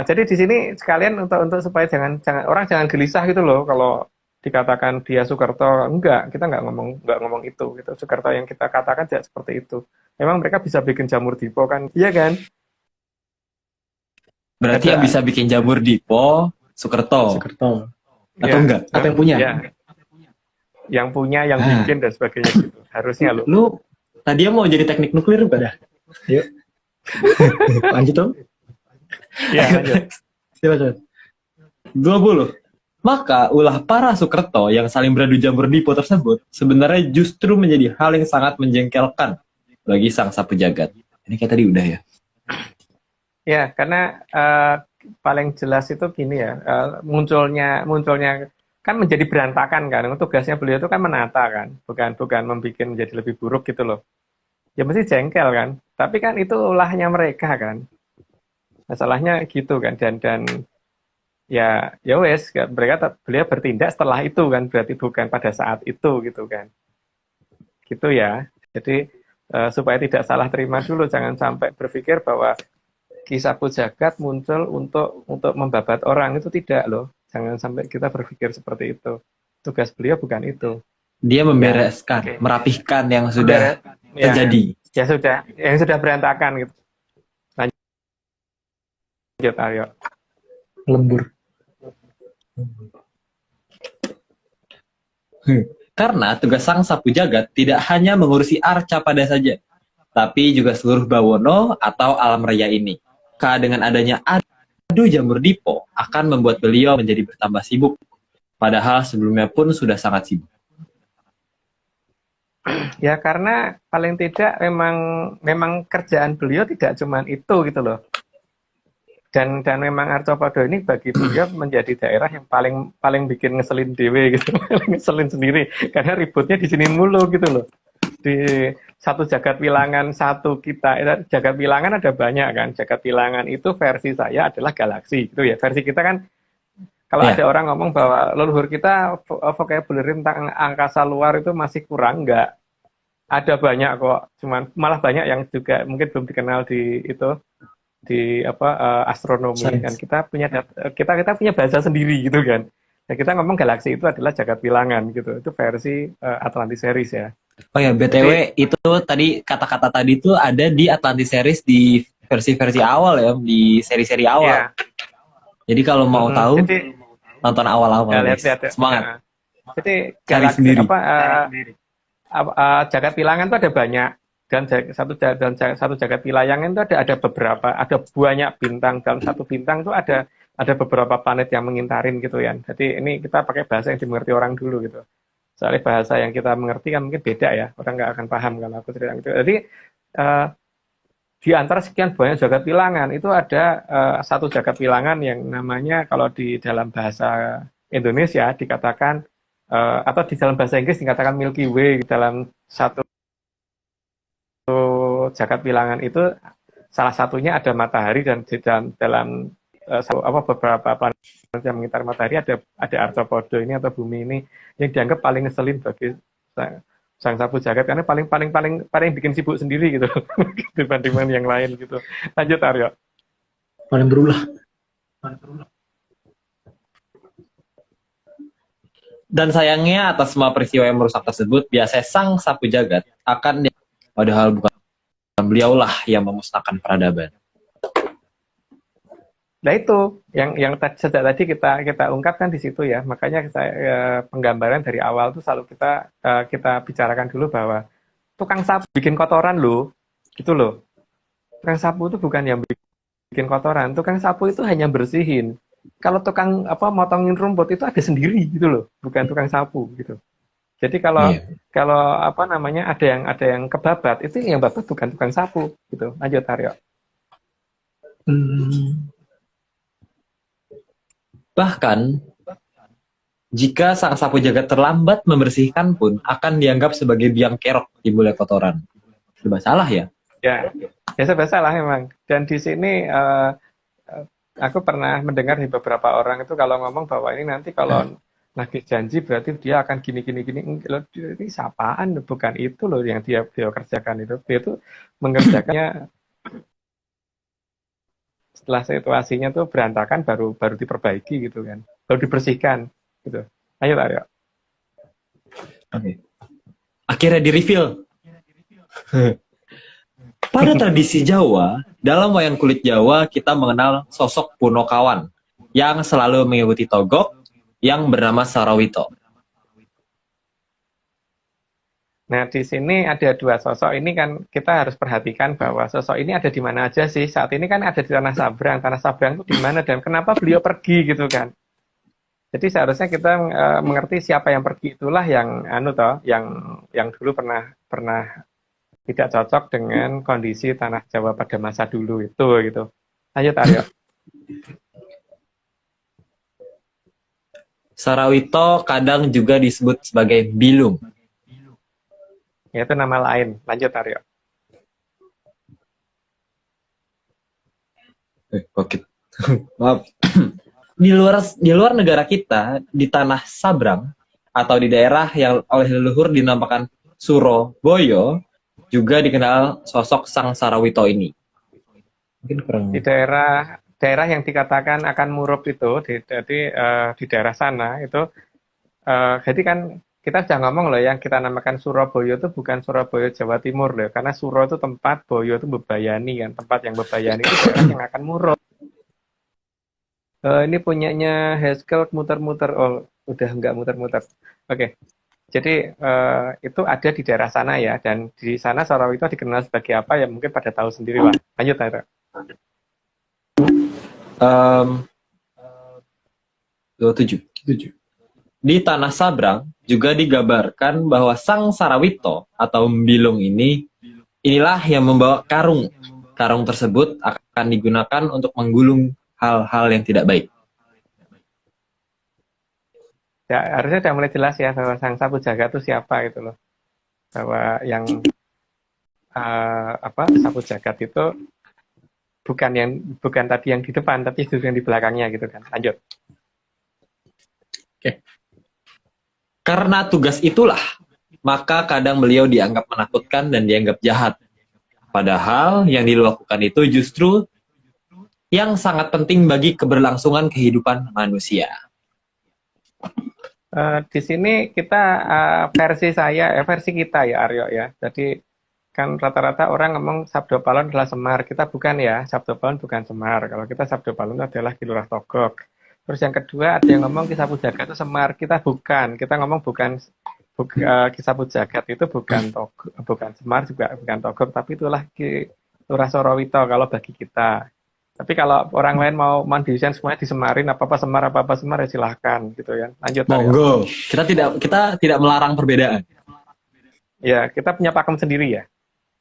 Speaker 3: Jadi di sini sekalian untuk supaya orang jangan gelisah gitu loh kalau dikatakan dia Soekerto. Enggak, kita nggak ngomong itu gitu. Soekerto yang kita katakan tidak seperti itu. Memang mereka bisa bikin jamur dipo kan, iya kan?
Speaker 4: Berarti yang bisa bikin jamur dipo Soekerto. Atau
Speaker 3: Ya,
Speaker 4: enggak?
Speaker 1: Atau yang punya?
Speaker 3: ya, yang punya, yang
Speaker 4: Ah.
Speaker 3: bikin dan sebagainya gitu. Harusnya lo.
Speaker 4: Lu tadi mau jadi teknik nuklir bukan?
Speaker 1: Yuk. Lanjut dong.
Speaker 3: Ya, lanjut.
Speaker 1: Silakan.
Speaker 4: 20. Maka ulah para Sukerto yang saling beradu jamur dipo tersebut sebenarnya justru menjadi hal yang sangat menjengkelkan bagi sang sapu jagat. Ini kayak tadi udah ya.
Speaker 3: Ya, karena paling jelas itu gini ya, munculnya kan menjadi berantakan kan. Tugasnya beliau itu kan menata kan, bukan membuat menjadi lebih buruk gitu loh. Ya mesti jengkel kan. Tapi kan itu ulahnya mereka kan. Masalahnya gitu kan, dan ya wes beliau bertindak setelah itu kan, berarti bukan pada saat itu gitu kan, gitu ya. Jadi supaya tidak salah terima dulu, jangan sampai berpikir bahwa kisah jagat muncul untuk membabat orang, itu tidak loh, jangan sampai kita berpikir seperti itu. Tugas beliau bukan itu.
Speaker 4: Dia membereskan,
Speaker 3: Oke.
Speaker 4: merapihkan yang sudah
Speaker 3: Ya,
Speaker 4: terjadi.
Speaker 3: ya sudah, yang sudah berantakan gitu. Lanjut Aryo.
Speaker 1: Lembur.
Speaker 4: Karena tugas sang sapu jagat tidak hanya mengurusi arca pada saja, tapi juga seluruh bawono atau alam raya ini. Dengan adanya adu jamur dipo akan membuat beliau menjadi bertambah sibuk, padahal sebelumnya pun sudah sangat sibuk.
Speaker 3: Ya karena paling tidak memang kerjaan beliau tidak cuma itu gitu loh. Dan memang Arcopodo ini bagi beliau menjadi daerah yang paling bikin ngeselin dewe gitu, ngeselin sendiri karena ributnya di sini mulu gitu loh. Di satu jagat wilangan satu kita, jagat wilangan ada banyak kan. Jagat wilangan itu versi saya adalah galaksi gitu ya. Versi kita kan kalau ada orang ngomong bahwa leluhur kita vocabulary tentang angkasa luar itu masih kurang, enggak. Ada banyak kok, cuman malah banyak yang juga mungkin belum dikenal di astronomi.
Speaker 1: Science.
Speaker 3: Dan kita punya bahasa sendiri gitu kan. Dan kita ngomong galaksi itu adalah jagat wilangan gitu. Itu versi Atlantis series ya.
Speaker 4: Oh ya, BTW itu tadi kata-kata tadi itu ada di Atlantis series di versi-versi awal ya, di seri-seri awal.
Speaker 3: Iya.
Speaker 4: Jadi kalau mau tahu,
Speaker 3: Jadi
Speaker 4: nonton awal-awal.
Speaker 3: ya,
Speaker 4: guys.
Speaker 3: lihat.
Speaker 4: Semangat.
Speaker 3: Jadi
Speaker 4: Cari sendiri.
Speaker 3: jagat wilangan itu ada banyak, dan satu jagat wilangan itu ada beberapa, ada banyak bintang. Dalam satu bintang itu ada beberapa planet yang mengintarin gitu ya. Jadi ini kita pakai bahasa yang dimengerti orang dulu gitu. Soalnya bahasa yang kita mengerti kan mungkin beda ya, orang nggak akan paham kalau aku cerita gitu. Jadi di antara sekian banyak jagat wilangan itu ada satu jagat wilangan yang namanya kalau di dalam bahasa Indonesia dikatakan atau di dalam bahasa Inggris dikatakan Milky Way. Dalam satu jagat wilangan itu salah satunya ada matahari, dan di dalam beberapa planet yang mengitar matahari ada Arcopodo ini atau bumi ini yang dianggap paling ngeselin bagi sang sapu jagat karena paling bikin sibuk sendiri gitu dibandingkan yang lain gitu. Lanjut Aryo.
Speaker 1: Paling berulah.
Speaker 4: Dan sayangnya atas semua peristiwa yang merusak tersebut, biasanya sang sapu jagat akan padahal bukan beliaulah yang memusnahkan peradaban.
Speaker 3: Nah itu yang sejak tadi kita ungkapkan di situ ya. Makanya penggambaran dari awal tuh selalu kita bicarakan dulu bahwa tukang sapu bikin kotoran loh, gitu loh. Tukang sapu itu bukan yang bikin kotoran, tukang sapu itu hanya bersihin. Kalau tukang motongin rumput itu ada sendiri gitu loh, bukan tukang sapu gitu. Jadi kalau ada yang kebabat, itu yang babat bukan tukang sapu gitu. Lanjut Aryo.
Speaker 4: Bahkan jika sang sapu jagat terlambat membersihkan pun akan dianggap sebagai biang kerok timbulnya kotoran. Serba salah ya?
Speaker 3: Ya serba salah memang. Dan di sini aku pernah mendengar di beberapa orang itu kalau ngomong bahwa ini nanti kalau nagih janji berarti dia akan gini. Ini sapaan, bukan itu loh yang dia kerjakan itu. Dia itu mengerjakannya setelah situasinya tuh berantakan baru diperbaiki gitu kan. Baru dibersihkan gitu. Ayo Aryo.
Speaker 4: Oke. Akhirnya di-reveal. Pada tradisi Jawa, dalam wayang kulit Jawa kita mengenal sosok Punokawan yang selalu mengikuti togok yang bernama Sarawito.
Speaker 3: Nah, di sini ada dua sosok ini kan kita harus perhatikan bahwa sosok ini ada di mana aja sih. Saat ini kan ada di Tanah Sabrang. Tanah Sabrang itu di mana dan kenapa beliau pergi gitu kan. Jadi seharusnya kita mengerti siapa yang pergi, itulah yang yang dulu pernah tidak cocok dengan kondisi Tanah Jawa pada masa dulu itu gitu. Lanjut Aryo.
Speaker 4: Sarawito kadang juga disebut sebagai Bilung.
Speaker 3: Itu nama lain. Lanjut Aryo.
Speaker 4: Oke. Maaf. Di luar negara kita, di Tanah Sabrang atau di daerah yang oleh leluhur dinamakan Surabaya, juga dikenal sosok Sang Sarawito ini. Mungkin kurang.
Speaker 3: Di daerah yang dikatakan akan murup itu, di daerah sana itu, jadi kan kita sudah ngomong loh yang kita namakan Surabaya itu bukan Surabaya Jawa Timur loh, karena Suro itu tempat, Boyo itu bebayani kan, tempat yang bebayani itu daerah yang akan murup. Ini punyanya Haskell muter-muter, oh udah nggak muter-muter. Oke. Jadi itu ada di daerah sana ya, dan di sana Sarawito dikenal sebagai apa ya mungkin pada tahu sendiri lah. Lanjut Tara.
Speaker 4: 27. Di Tanah Sabrang juga digambarkan bahwa Sang Sarawito atau Bilung inilah yang membawa karung. Karung tersebut akan digunakan untuk menggulung hal-hal yang tidak baik.
Speaker 3: Ya, harusnya sudah mulai jelas ya bahwa Sang Sapu Jagat itu siapa gitu loh. Bahwa yang Sapu Jagat itu bukan tadi yang di depan, tapi justru yang di belakangnya gitu kan. Lanjut.
Speaker 1: Oke.
Speaker 4: Karena tugas itulah, maka kadang beliau dianggap menakutkan dan dianggap jahat. Padahal yang dilakukan itu justru yang sangat penting bagi keberlangsungan kehidupan manusia.
Speaker 3: Di sini kita versi kita ya Aryo ya. Jadi kan rata-rata orang ngomong Sabdo Palon adalah Semar. Kita bukan ya, Sabdo Palon bukan Semar. Kalau kita Sabdo Palon adalah Ki Lurah Togog. Terus yang kedua ada yang ngomong Ki Sapu Jagat itu Semar. Kita bukan. Kita ngomong Ki Sapu Jagat itu bukan Semar juga bukan Togog, tapi itulah Ki Lurah Sarawito kalau bagi kita. Tapi kalau orang lain mau mandisan semuanya disemarin apa-apa Semar ya silahkan gitu ya. Lanjut.
Speaker 4: Monggo. Kita tidak melarang perbedaan.
Speaker 3: Ya, kita punya pakem sendiri ya.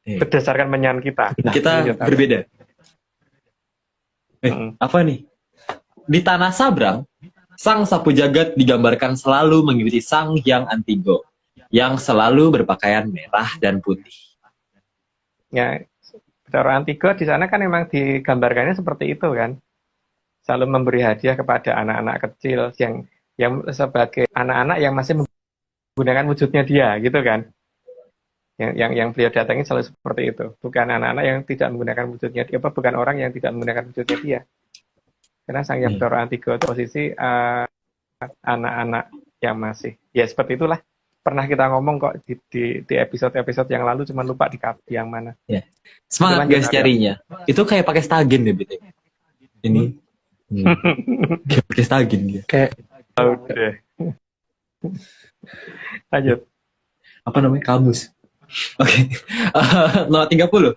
Speaker 3: Berdasarkan menyan kita.
Speaker 4: Kita berbeda. Apa nih? Di Tanah Sabrang, Sang Sapu Jagat digambarkan selalu mengikuti Sang Hyang Antigo yang selalu berpakaian merah dan putih.
Speaker 3: Ya, Cara Antigo di sana kan memang digambarkannya seperti itu kan. Selalu memberi hadiah kepada anak-anak kecil yang sebagai anak-anak yang masih menggunakan wujudnya dia gitu kan. Yang beliau datangi selalu seperti itu. Bukan anak-anak yang tidak menggunakan wujudnya dia, bukan orang yang tidak menggunakan wujudnya dia. Karena Sang Hyang Batara Antigo itu posisi anak-anak yang masih. Ya seperti itulah. Pernah kita ngomong kok di episode-episode yang lalu, cuma lupa di yang mana.
Speaker 4: Ya. Semangat guys carinya. Itu kayak pakai stagen deh BT. Ini. Kayak pakai stagen dia.
Speaker 1: Kayak
Speaker 3: udah. Lanjut.
Speaker 4: Apa namanya? Kamus. Oke. Nomor 30.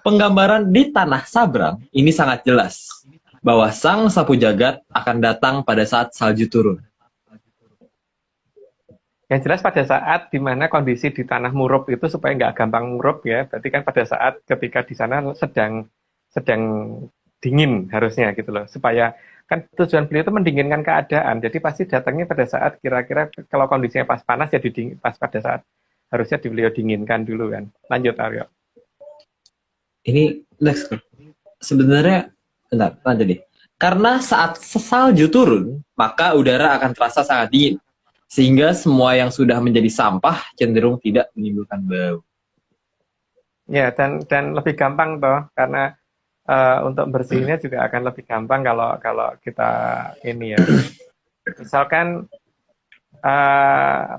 Speaker 4: Penggambaran di Tanah Sabrang ini sangat jelas bahwa Sang Sapu Jagat akan datang pada saat salju turun.
Speaker 3: Yang jelas pada saat di mana kondisi di tanah murup itu supaya nggak gampang murup ya, berarti kan pada saat ketika di sana sedang dingin harusnya gitu loh, supaya kan tujuan beliau itu mendinginkan keadaan, jadi pasti datangnya pada saat kira-kira kalau kondisinya pas panas ya pas pada saat harusnya beliau dinginkan dulu kan. Lanjut Aryo.
Speaker 4: Ini next. Sebenarnya bentar, lanjut deh. Karena saat salju turun, maka udara akan terasa sangat dingin. Sehingga semua yang sudah menjadi sampah cenderung tidak menimbulkan bau.
Speaker 3: Ya, dan lebih gampang toh, karena untuk bersihnya juga akan lebih gampang kalau kita ini ya. Misalkan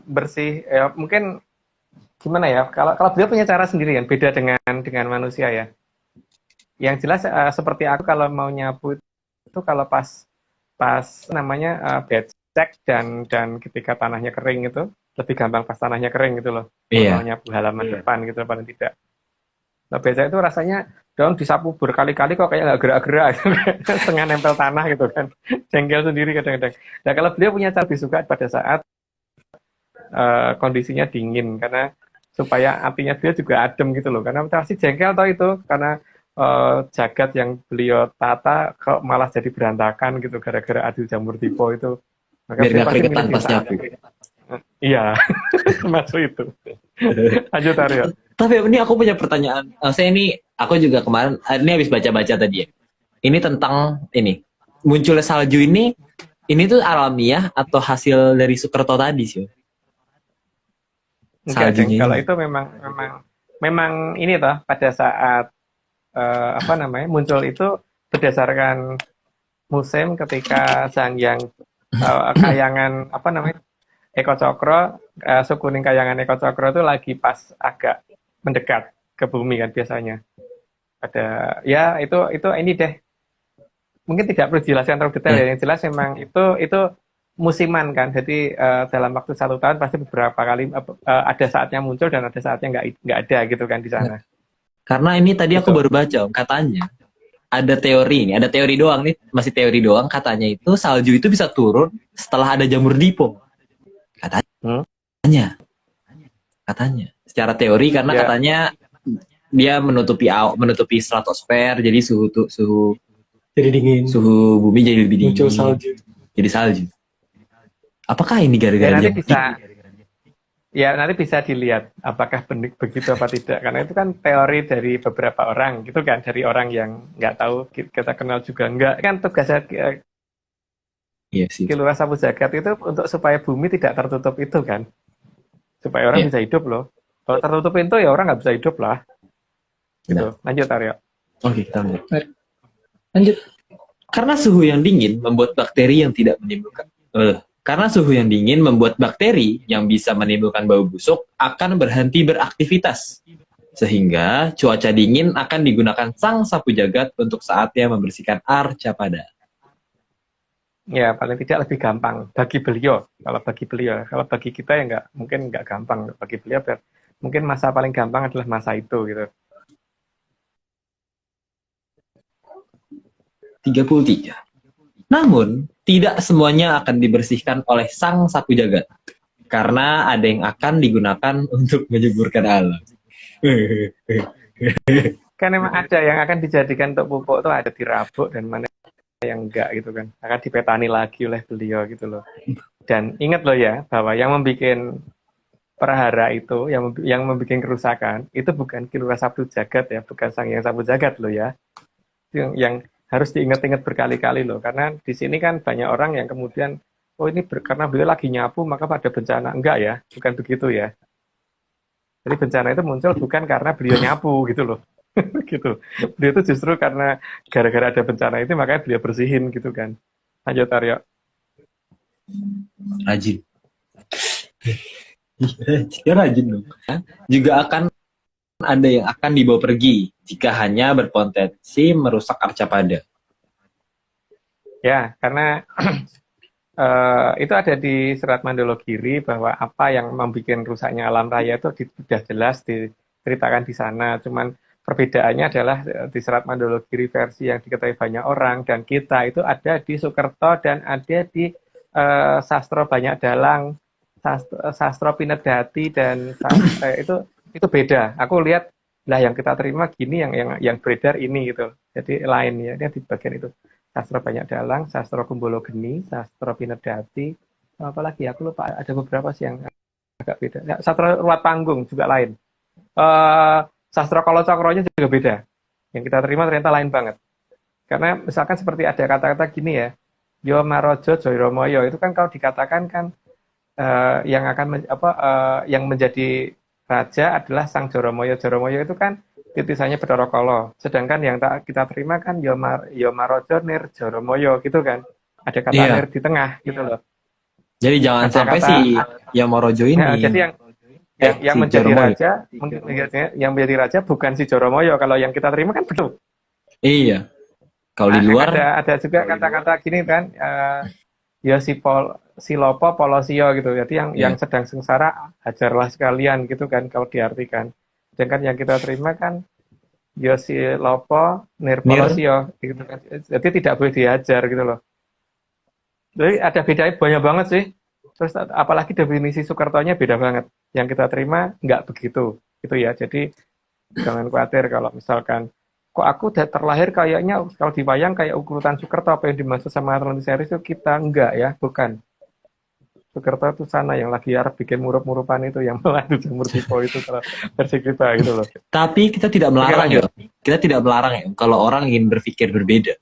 Speaker 3: bersih, ya mungkin gimana ya? Kalau beliau punya cara sendiri kan, beda dengan manusia ya. Yang jelas seperti aku kalau mau nyapu itu kalau pas namanya batch cek dan ketika tanahnya kering itu lebih gampang pas tanahnya kering gitu loh.
Speaker 4: Iya.
Speaker 3: Contohnya halaman depan gitu paling tidak. Nah, biasanya itu rasanya daun disapu berkali-kali kok kayak nggak gerak-gerak gitu kan. Setengah nempel tanah gitu kan. Jengkel sendiri kadang-kadang. Nah, kalau beliau punya cara lebih suka pada saat kondisinya dingin, karena supaya apinya beliau juga adem gitu loh. Karena pasti jengkel tau itu, karena jagat yang beliau tata kok malah jadi berantakan gitu gara-gara adu jamur tipo itu. Maka
Speaker 4: Biar
Speaker 3: beliau
Speaker 4: nggak
Speaker 3: pasti
Speaker 4: keringetan
Speaker 3: milih
Speaker 4: pas
Speaker 3: desa.
Speaker 4: nyapu.
Speaker 3: Iya, termasuk itu. Lanjut Aryo.
Speaker 4: Tapi ini aku punya pertanyaan. Aku juga kemarin, ini habis baca-baca tadi ya. Ini tentang ini. Munculnya salju ini tuh alamiah atau hasil dari Soekerto tadi sih?
Speaker 3: Enggak, Jeng.
Speaker 4: Saljunya
Speaker 3: Kalau
Speaker 4: ini.
Speaker 3: itu memang ini toh pada saat muncul itu berdasarkan musim ketika Sangyang Kayangan Eko Cokro, suku Ning Kayangan Eko Cokro itu lagi pas agak mendekat ke bumi kan biasanya. Ada ya itu ini deh. Mungkin tidak perlu dijelaskan terlalu detail ya. Yang jelas memang itu musiman kan. Jadi dalam waktu 1 tahun pasti beberapa kali ada saatnya muncul dan ada saatnya nggak ada gitu kan di sana.
Speaker 4: Karena ini tadi aku
Speaker 3: Gitu.
Speaker 4: baru baca, katanya ada teori doang nih, masih teori doang, katanya itu salju itu bisa turun setelah ada jamur dipo. Katanya. Secara teori karena
Speaker 3: Ya.
Speaker 4: katanya dia menutupi stratosfer, jadi suhu
Speaker 1: Jadi dingin.
Speaker 4: suhu bumi jadi lebih dingin.
Speaker 1: Muncul salju.
Speaker 4: Jadi salju. Apakah ini
Speaker 3: Ya
Speaker 4: gara-gara
Speaker 3: nanti
Speaker 4: jamur
Speaker 3: bisa nanti bisa dilihat apakah begitu apa tidak, karena itu kan teori dari beberapa orang gitu kan, dari orang yang nggak tahu kita kenal juga nggak kan. Tugasnya
Speaker 4: Iya sih.
Speaker 3: Kilurah Sapu Jagat itu untuk supaya bumi tidak tertutup itu kan, supaya orang
Speaker 4: Iya.
Speaker 3: bisa hidup loh. Kalau tertutup pintu ya orang nggak bisa hidup lah gitu. Lanjut Aryo.
Speaker 4: Oke, kita lanjut.
Speaker 1: Lanjut.
Speaker 4: Karena suhu yang dingin membuat bakteri yang bisa menimbulkan bau busuk akan berhenti beraktivitas. Sehingga cuaca dingin akan digunakan sang sapu jagat untuk saatnya membersihkan arcapada.
Speaker 3: Ya paling tidak lebih gampang bagi beliau. Kalau bagi kita ya mungkin nggak gampang. Bagi beliau mungkin masa paling gampang adalah masa itu gitu.
Speaker 4: 33. Namun, tidak semuanya akan dibersihkan oleh sang sapu jagat. Karena ada yang akan digunakan untuk menyuburkan alam.
Speaker 3: Kan emang ada yang akan dijadikan untuk pupuk tuh, ada dirabuk dan mana yang enggak gitu kan. Akan dipetani lagi oleh beliau gitu loh. Dan ingat loh ya, bahwa yang membuat perhara itu, yang membuat kerusakan, itu bukan Kilurah Sapu Jagat ya, bukan Sangyang Sapu Jagat loh ya. Yang harus diingat-ingat berkali-kali loh, karena di sini kan banyak orang yang kemudian, oh ini karena beliau lagi nyapu maka pada bencana. Enggak ya, bukan begitu ya. Jadi bencana itu muncul bukan karena beliau nyapu gitu loh. Gitu. Beliau itu justru karena gara-gara ada bencana itu makanya beliau bersihin gitu kan. Lanjut Aryo.
Speaker 4: Rajin. Ya rajin dong. Juga akan ada yang akan dibawa pergi jika hanya berpotensi merusak arcapada.
Speaker 3: Ya, karena itu ada di Serat Mandologiri bahwa apa yang membuat rusaknya alam raya itu sudah jelas diceritakan di sana. Cuman perbedaannya adalah di Serat Mandologiri versi yang diketahui banyak orang dan kita itu ada di Soekerto dan ada di Sastro Banyak Dalang, Sastro Pinedati dan itu beda. Aku lihat lah yang kita terima gini, yang beredar ini gitu. Jadi lain ya, dia di bagian itu. Sastro Banyak Dalang, Sastro Kumbolo Geni, Sastro Pinedati, apalagi aku lupa, ada beberapa sih yang agak beda. Ya, Sastro Ruat Panggung juga lain. Sastro Kolo Cokronya juga beda. Yang kita terima ternyata lain banget. Karena misalkan seperti ada kata-kata gini ya, Yo Marojo Joyromoyo, itu kan kalau dikatakan kan yang akan yang menjadi raja adalah Sang Joromoyo. Joromoyo itu kan titisannya Bathara Kala. Sedangkan yang kita terima kan Yo Marojo Nir Joromoyo gitu kan. Ada kata nir di tengah gitu loh.
Speaker 4: Jadi jangan
Speaker 3: Ada
Speaker 4: sampai
Speaker 3: kata-
Speaker 4: si Yamorojo ini.
Speaker 3: Nah, jadi yang
Speaker 4: si
Speaker 3: menjadi
Speaker 4: Joromoyo.
Speaker 3: raja, yang menjadi raja bukan si Joromoyo. Kalau yang kita terima kan betul.
Speaker 4: Iya. Kalau di luar
Speaker 3: Ada juga kata-kata gini kan, ya si lopo polosio gitu. Jadi yang sedang sengsara hajarlah sekalian gitu kan kalau diartikan. Sedangkan yang kita terima kan ya si lopo nir polosio gitu kan. Jadi tidak boleh diajar gitu loh. Jadi ada bedanya banyak banget sih. Terus apalagi definisi Soekartonya beda banget. Yang kita terima nggak begitu gitu ya. Jadi jangan khawatir kalau misalkan kok aku udah terlahir kayaknya kalau diwayang kayak ukuran Soekarto, apa yang dimaksud sama Atlantis Series itu kita enggak ya, bukan. Soekarto itu sana yang lagi Arab bikin murup-murupan itu yang malah itu jamur tipo itu kalau versi kita gitu loh.
Speaker 4: Tapi kita tidak melarang ya. Kita tidak melarang ya kalau orang ingin berpikir berbeda.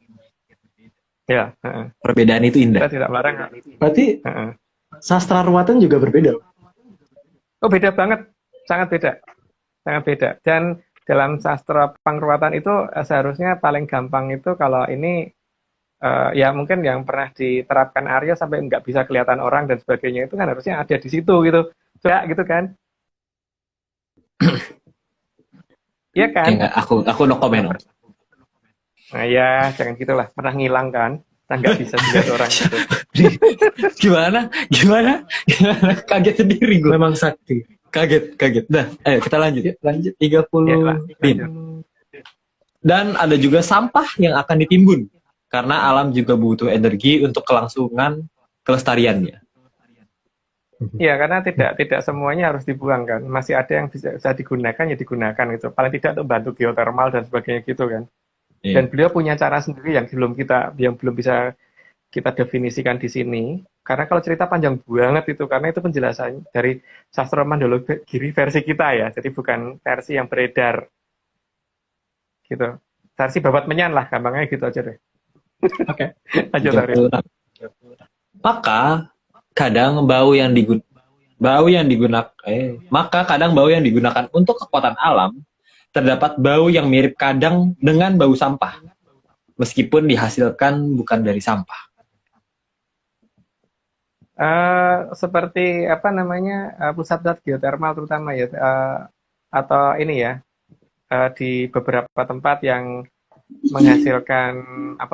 Speaker 3: Ya,
Speaker 4: Perbedaan itu indah.
Speaker 3: kita tidak melarang.
Speaker 1: Berarti sastra ruwatan juga berbeda.
Speaker 3: Oh beda banget, sangat beda, sangat beda. Dan dalam sastra pangruatan itu seharusnya paling gampang itu kalau ini ya mungkin yang pernah diterapkan Arya sampai nggak bisa kelihatan orang dan sebagainya itu kan harusnya ada di situ gitu, coba gitu kan? Iya kan?
Speaker 4: Enggak, aku no comment.
Speaker 3: Nah ya jangan gitulah, pernah ngilang kan? Nah, nggak bisa dilihat orang gitu.
Speaker 4: Gimana? Kaget sendiri gue.
Speaker 1: Memang sakti.
Speaker 4: Kaget. Nah, ayo kita lanjut.
Speaker 1: Lanjut.
Speaker 4: 30 pin. Dan ada juga sampah yang akan ditimbun. Karena alam juga butuh energi untuk kelangsungan kelestariannya.
Speaker 3: Iya, karena tidak semuanya harus dibuang kan. Masih ada yang bisa digunakan ya digunakan gitu. Paling tidak untuk bantu geothermal dan sebagainya gitu kan. Dan beliau punya cara sendiri yang belum bisa kita definisikan di sini. Karena kalau cerita panjang banget itu, karena itu penjelasan dari sastra Mandala Giri versi kita ya. Jadi bukan versi yang beredar. Gitu. Versi babat menyan lah, gampangnya gitu aja deh.
Speaker 1: Oke.
Speaker 3: Lanjut, Arya.
Speaker 4: Maka kadang bau yang digunakan untuk kekuatan alam, terdapat bau yang mirip kadang dengan bau sampah, meskipun dihasilkan bukan dari sampah.
Speaker 3: Seperti apa namanya pusat-pusat geotermal terutama ya, atau ini ya di beberapa tempat yang menghasilkan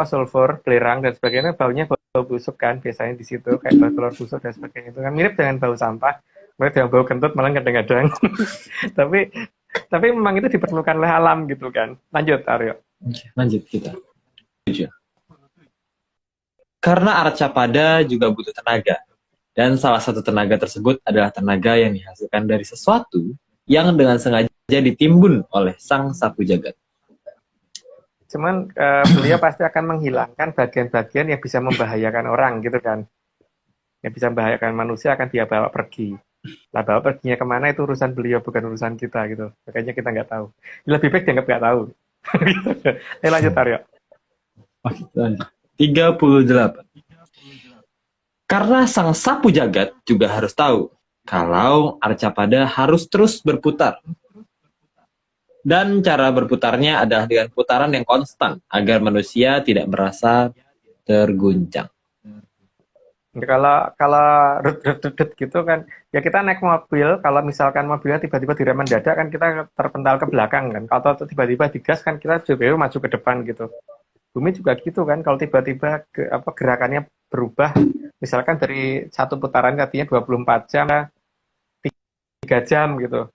Speaker 3: sulfur, belerang dan sebagainya, baunya bau busuk kan biasanya di situ kayak bau telur busuk dan sebagainya itu kan mirip dengan bau sampah, mirip dengan bau kentut malah kadang-kadang. Tapi memang itu diperlukan oleh alam gitu kan. Lanjut Aryo.
Speaker 4: Lanjut kita. Karena Arcapada juga butuh tenaga. Dan salah satu tenaga tersebut adalah tenaga yang dihasilkan dari sesuatu yang dengan sengaja ditimbun oleh sang sapu jagat.
Speaker 3: Cuman beliau pasti akan menghilangkan bagian-bagian yang bisa membahayakan orang gitu kan. Yang bisa membahayakan manusia akan dia bawa pergi. Lah bawa perginya kemana itu urusan beliau, bukan urusan kita gitu. Makanya kita nggak tahu. Lebih baik dianggap nggak tahu. Lanjut Aryo.
Speaker 4: 38. Karena sang sapu jagat juga harus tahu kalau Arcapada harus terus berputar. Dan cara berputarnya adalah dengan putaran yang konstan agar manusia tidak merasa terguncang.
Speaker 3: Kalau rut gitu kan, ya kita naik mobil, kalau misalkan mobilnya tiba-tiba direm mendadak kan kita terpental ke belakang kan. Kalau tiba-tiba digas kan kita juga maju ke depan gitu. Bumi juga gitu kan, kalau tiba-tiba gerakannya berubah, misalkan dari satu putaran katanya 24 jam, 3 jam gitu.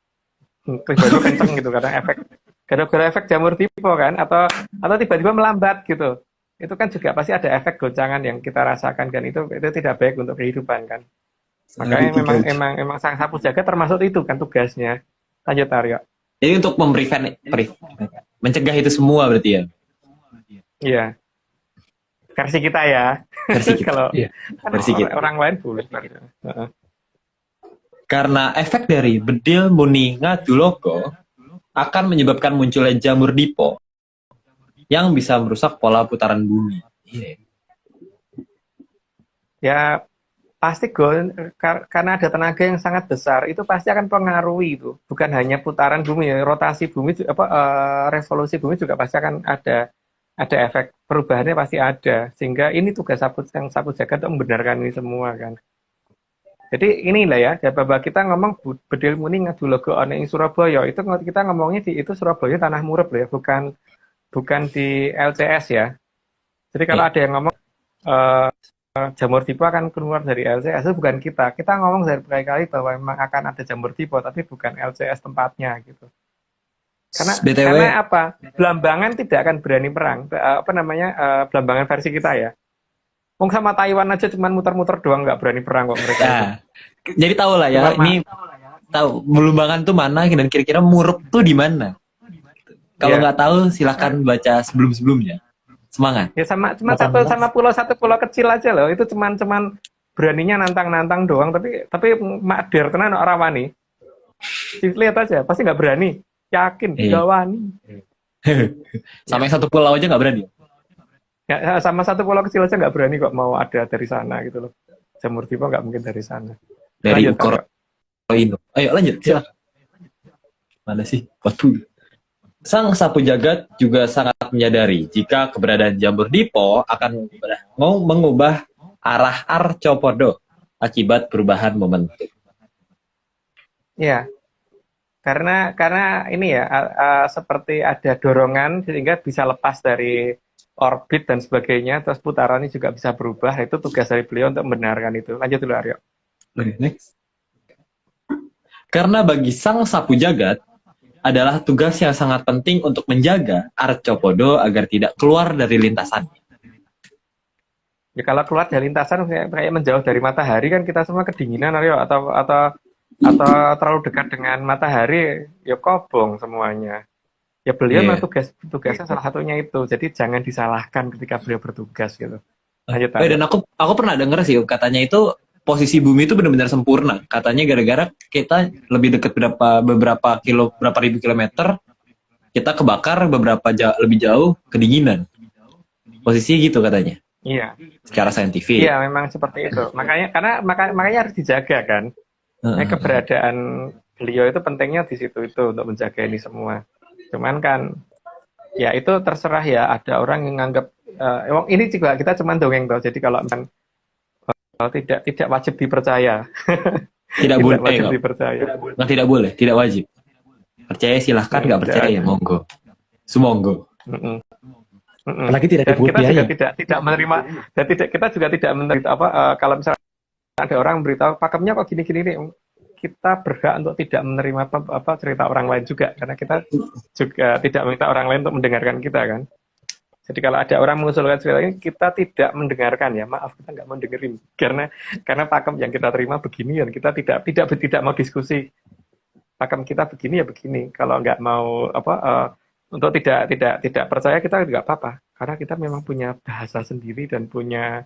Speaker 3: Tiba-tiba kenceng gitu karena gara-gara efek jamur tipo kan, atau tiba-tiba melambat gitu. Itu kan juga pasti ada efek goncangan yang kita rasakan kan, itu tidak baik untuk kehidupan kan. Makanya memang sang sapu jagat termasuk itu kan tugasnya. Lanjut Aryo.
Speaker 4: Jadi untuk mencegah itu semua berarti ya.
Speaker 3: Iya. Versi kita ya.
Speaker 4: Versi kita.
Speaker 3: Kalau
Speaker 4: versi kita.
Speaker 3: Orang lain boleh.
Speaker 4: Karena efek dari bedil muni ngaduloko akan menyebabkan munculnya jamur dipo yang bisa merusak pola putaran bumi.
Speaker 3: Ya pasti karena ada tenaga yang sangat besar, itu pasti akan pengaruhi itu. Bukan hanya putaran bumi, ya, rotasi bumi, revolusi bumi juga pasti akan ada efek perubahannya pasti ada. Sehingga ini tugas sapu jagat untuk membenarkan ini semua kan. Jadi inilah ya, bahwa kita ngomong bedil muni ngadulogo ana ing Surabaya, itu kita ngomongnya itu Surabaya tanah murep ya, bukan di LCS ya. Jadi kalau ada yang ngomong jamur tipe akan keluar dari LCS itu bukan kita. Kita ngomong dari berkali-kali bahwa memang akan ada jamur tipe, tapi bukan LCS tempatnya gitu. Karena
Speaker 4: BTW,
Speaker 3: apa? Belambangan tidak akan berani perang. Apa namanya? Belambangan versi kita ya. Wong sama Taiwan aja cuman muter-muter doang nggak berani perang kok mereka. Itu.
Speaker 4: nah, jadi tahu lah ya,
Speaker 3: Cuma
Speaker 4: ini tahu Belambangan tuh mana dan kira-kira Murup tuh di mana. Kalau
Speaker 3: Iya.
Speaker 4: nggak tahu silahkan baca sebelum-sebelumnya. Semangat.
Speaker 3: Ya cuma
Speaker 1: 18.
Speaker 3: satu pulau kecil aja loh. Itu cuman beraninya nantang-nantang doang. Tapi makder tenan orang wani. Lihat aja, pasti nggak berani. Yakin,
Speaker 4: Iya.
Speaker 3: nggak wani.
Speaker 4: Sampai satu pulau aja nggak berani.
Speaker 3: Ya, sama satu pulau kecil aja nggak berani kok mau ada dari sana gitu loh. Jamur tipe nggak mungkin dari sana.
Speaker 4: Dari
Speaker 3: Lanjut,
Speaker 4: Ukoro Indo. Ayo lanjut, silakan. Mana sih? Waduh. Sang sapu jagat juga sangat menyadari jika keberadaan jamur dipo akan mengubah arah Arcopodo akibat perubahan momentum.
Speaker 3: Iya, karena ini ya seperti ada dorongan sehingga bisa lepas dari orbit dan sebagainya, terus putarannya juga bisa berubah. Itu tugas dari beliau untuk membenarkan itu. Lanjut dulu Aryo.
Speaker 4: Oke, next. Karena bagi sang sapu jagat adalah tugas yang sangat penting untuk menjaga Arcopodo agar tidak keluar dari lintasannya.
Speaker 3: Ya kalau keluar dari lintasan kayak menjauh dari matahari kan kita semua kedinginan Aryo atau terlalu dekat dengan matahari ya kobong semuanya. Ya beliau memang tugasnya salah satunya itu. Jadi jangan disalahkan ketika beliau bertugas gitu. Lanjut.
Speaker 4: Dan aku pernah dengar sih katanya itu posisi bumi itu benar-benar sempurna. Katanya gara-gara kita lebih dekat berapa ribu kilometer, kita kebakar lebih jauh kedinginan. Posisi gitu katanya.
Speaker 3: Iya.
Speaker 4: Secara saintifik.
Speaker 3: Iya, memang seperti itu. Makanya harus dijaga kan. Keberadaan beliau itu pentingnya di situ itu untuk menjaga ini semua. Cuman kan ya itu terserah ya, ada orang yang nganggap ini juga kita cuman dongeng toh. Jadi kalau tidak wajib dipercaya.
Speaker 4: Tidak boleh.
Speaker 3: Wajib dipercaya.
Speaker 4: Tidak boleh, tidak wajib. Percaya silahkan, nggak percaya monggo. Sumonggo.
Speaker 1: Apalagi tidak
Speaker 3: Dan
Speaker 1: dipungut
Speaker 3: kita
Speaker 1: biaya.
Speaker 3: juga tidak menerima dan kita juga tidak menerima kalau misalnya ada orang beritahu pakemnya kok gini-gini nih, kita berhak untuk tidak menerima cerita orang lain juga karena kita juga tidak meminta orang lain untuk mendengarkan kita kan. Jadi kalau ada orang mengusulkan cerita ini kita tidak mendengarkan ya, maaf kita nggak mau dengerin karena pakem yang kita terima begini dan kita tidak mau diskusi. Pakem kita begini ya begini. Kalau nggak mau untuk tidak percaya kita nggak apa-apa karena kita memang punya bahasa sendiri dan punya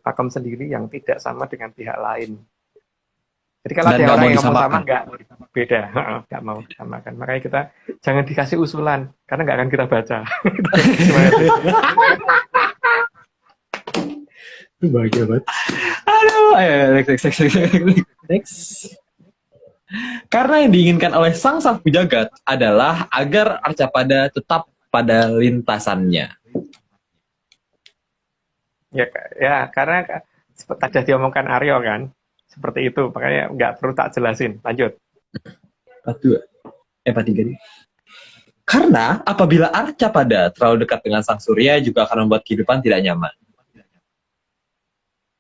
Speaker 3: pakem sendiri yang tidak sama dengan pihak lain. Jadi kalau ada orang yang ngomong sama nggak beda, nggak mau samakan. Makanya kita jangan dikasih usulan karena nggak akan kita baca.
Speaker 1: Itu bahagia banget.
Speaker 4: Aduh, ayo next. Karena yang diinginkan oleh sang sapu jagat adalah agar Arcapada tetap pada lintasannya.
Speaker 3: Ya, karena tadi diomongkan Aryo kan, seperti itu, makanya nggak perlu tak jelasin. Lanjut.
Speaker 4: 43 nih. Karena apabila Arcapada terlalu dekat dengan sang surya juga akan membuat kehidupan tidak nyaman.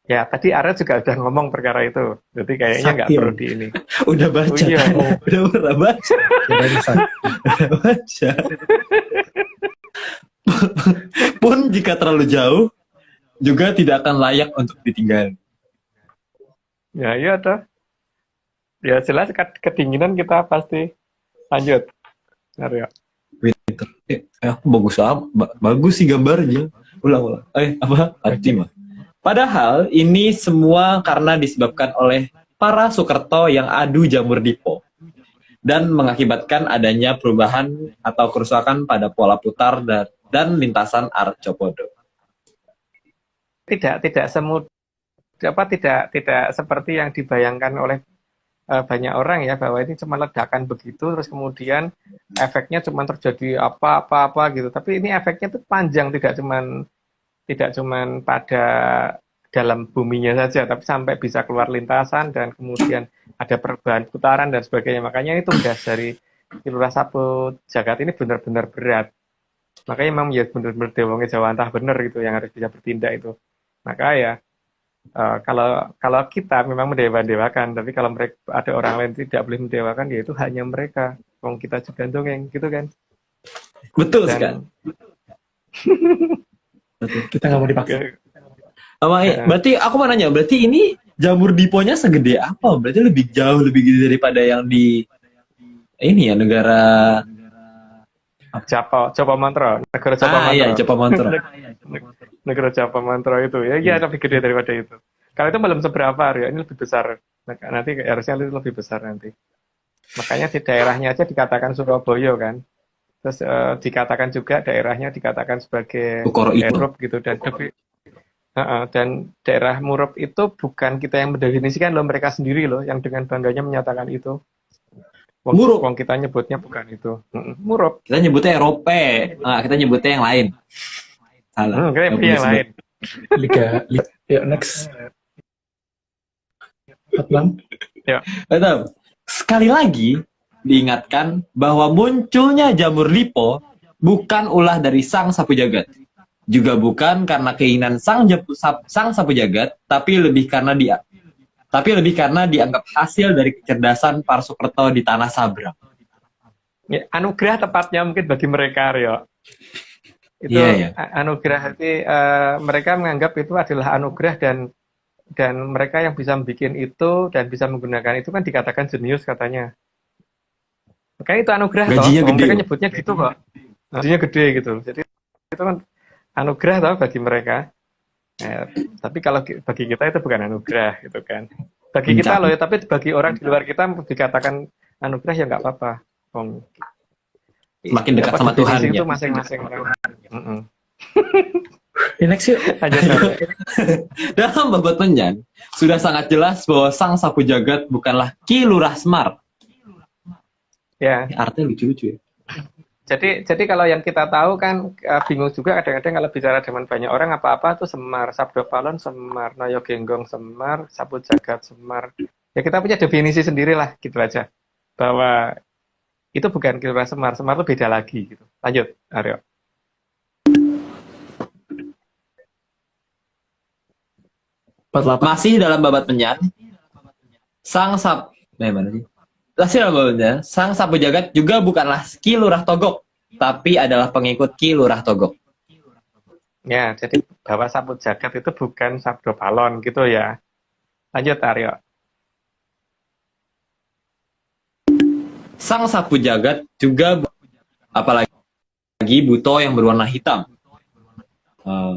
Speaker 3: Ya, tadi Aryo juga udah ngomong perkara itu, jadi kayaknya nggak perlu di ini.
Speaker 4: Udah baca, udah pernah baca. Udah baca. Pun jika terlalu jauh, juga tidak akan layak untuk ditinggal.
Speaker 3: Ya, iya toh. Ya jelas kedinginan kita pasti. Lanjut. Aryo.
Speaker 4: Winter. Aku bagus sih gambarnya. Ulang. Atima. Padahal ini semua karena disebabkan oleh para Sukerto yang adu jamur dipo dan mengakibatkan adanya perubahan atau kerusakan pada pola putar dan lintasan Arcopodo.
Speaker 3: Tidak seperti yang dibayangkan oleh banyak orang ya, bahwa ini cuma ledakan begitu terus kemudian efeknya cuma terjadi apa gitu. Tapi ini efeknya itu panjang, tidak cuman pada dalam buminya saja, tapi sampai bisa keluar lintasan dan kemudian ada perubahan putaran dan sebagainya. Makanya ini tugas dari Kilurah Sapu Jagat ini benar-benar berat. Makanya memang ya benar-benar dewonge Jawa Antah bener gitu yang harus bisa bertindak itu. Maka ya kalau kita memang mendewa-dewakan, tapi kalau mereka ada orang lain tidak boleh mendewakan, ya itu hanya mereka. Wong kita juga dongeng, gitu kan?
Speaker 4: Betul
Speaker 3: Dan
Speaker 4: sekali. Betul.
Speaker 1: Kita nggak mau dipaksa.
Speaker 4: Berarti aku mau nanya, berarti ini jamur diponya segede apa? Berarti lebih jauh lebih gede daripada yang di ini ya, negara
Speaker 3: Japa Mantra, negara Japa Mantra.
Speaker 4: iya, Japa Mantra.
Speaker 3: Negara Japa Mantra itu ya lebih gede daripada itu. Kalau itu belum seberapa ya, ini lebih besar. Nanti harusnya lebih besar nanti. Makanya di daerahnya aja dikatakan Surabaya kan. Terus dikatakan juga daerahnya dikatakan sebagai Eropa gitu, dan daerah Murub itu bukan kita yang mendefinisikan loh, mereka sendiri loh yang dengan bangganya menyatakan itu. Wong kita nyebutnya bukan itu. Murub.
Speaker 4: Kita nyebutnya Eropa. Kita nyebutnya yang lain. Salah.
Speaker 3: Kita yang lain.
Speaker 1: Liga. Ya, next. Hotman.
Speaker 3: Ya.
Speaker 4: Betul. Sekali lagi diingatkan bahwa munculnya jamur lipo bukan ulah dari sang sapu jagat. Juga bukan karena keinginan sang sapu jagat, tapi lebih karena dianggap hasil dari kecerdasan Parsukerto di tanah Sabrang.
Speaker 3: Ya, anugerah tepatnya mungkin bagi mereka, Rio. Itu anugerah, mereka menganggap itu adalah anugerah, dan mereka yang bisa membuat itu dan bisa menggunakan itu kan dikatakan jenius katanya. Makanya itu anugerah.
Speaker 4: Gajinya gede.
Speaker 3: Mereka nyebutnya gitu kok. Gajinya gede gitu. Jadi itu kan anugerah toh bagi mereka. Tapi kalau bagi kita itu bukan anugerah gitu kan. Bagi kita loh ya, tapi bagi orang di luar kita dikatakan anugerah ya nggak apa-apa.
Speaker 4: Makin dekat sama Tuhan ya.
Speaker 3: Itu masing-masing orang.
Speaker 1: Next yuk.
Speaker 4: Dalam Babat Menyan sudah sangat jelas bahwa sang sapu jagat bukanlah Ki Lurah Semar.
Speaker 3: Ya.
Speaker 4: Artinya lucu-lucu ya.
Speaker 3: Jadi kalau yang kita tahu kan bingung juga kadang-kadang kalau bicara dengan banyak orang apa-apa tuh Semar, Sabdo Palon Semar, Noyo Genggong Semar, Sapu Jagat Semar. Ya kita punya definisi sendirilah gitu aja. Bahwa itu bukan Ki Lurah Semar, Semar itu beda lagi gitu. Lanjut, Aryo.
Speaker 4: Masih dalam Babat Menyan, sang sapu jagat juga bukanlah Ki Lurah Togok, tapi adalah pengikut Ki Lurah Togok.
Speaker 3: Ya, jadi bahwa sapu jagat itu bukan Sabdo Palon gitu ya. Lanjut, Aryo.
Speaker 4: Sang sapu jagat juga apalagi buto yang berwarna hitam.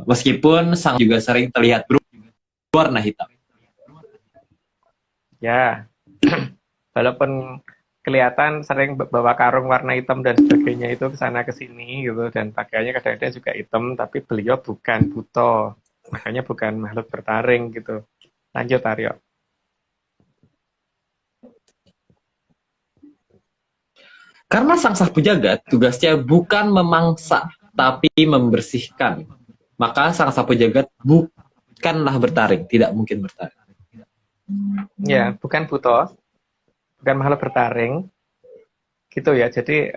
Speaker 4: Meskipun sang juga sering terlihat berwarna hitam.
Speaker 3: Ya. Walaupun kelihatan sering bawa karung warna hitam dan sebagainya itu ke sana ke sini gitu, dan pakaiannya kadang-kadang juga hitam, tapi beliau bukan buto, makanya bukan makhluk bertaring gitu. Lanjut, Aryo.
Speaker 4: Karena sang sapu jagat tugasnya bukan memangsa tapi membersihkan, maka sang sapu jagat bukanlah bertaring, tidak mungkin bertaring.
Speaker 3: Ya, bukan buto, bukan makhluk bertaring gitu ya. Jadi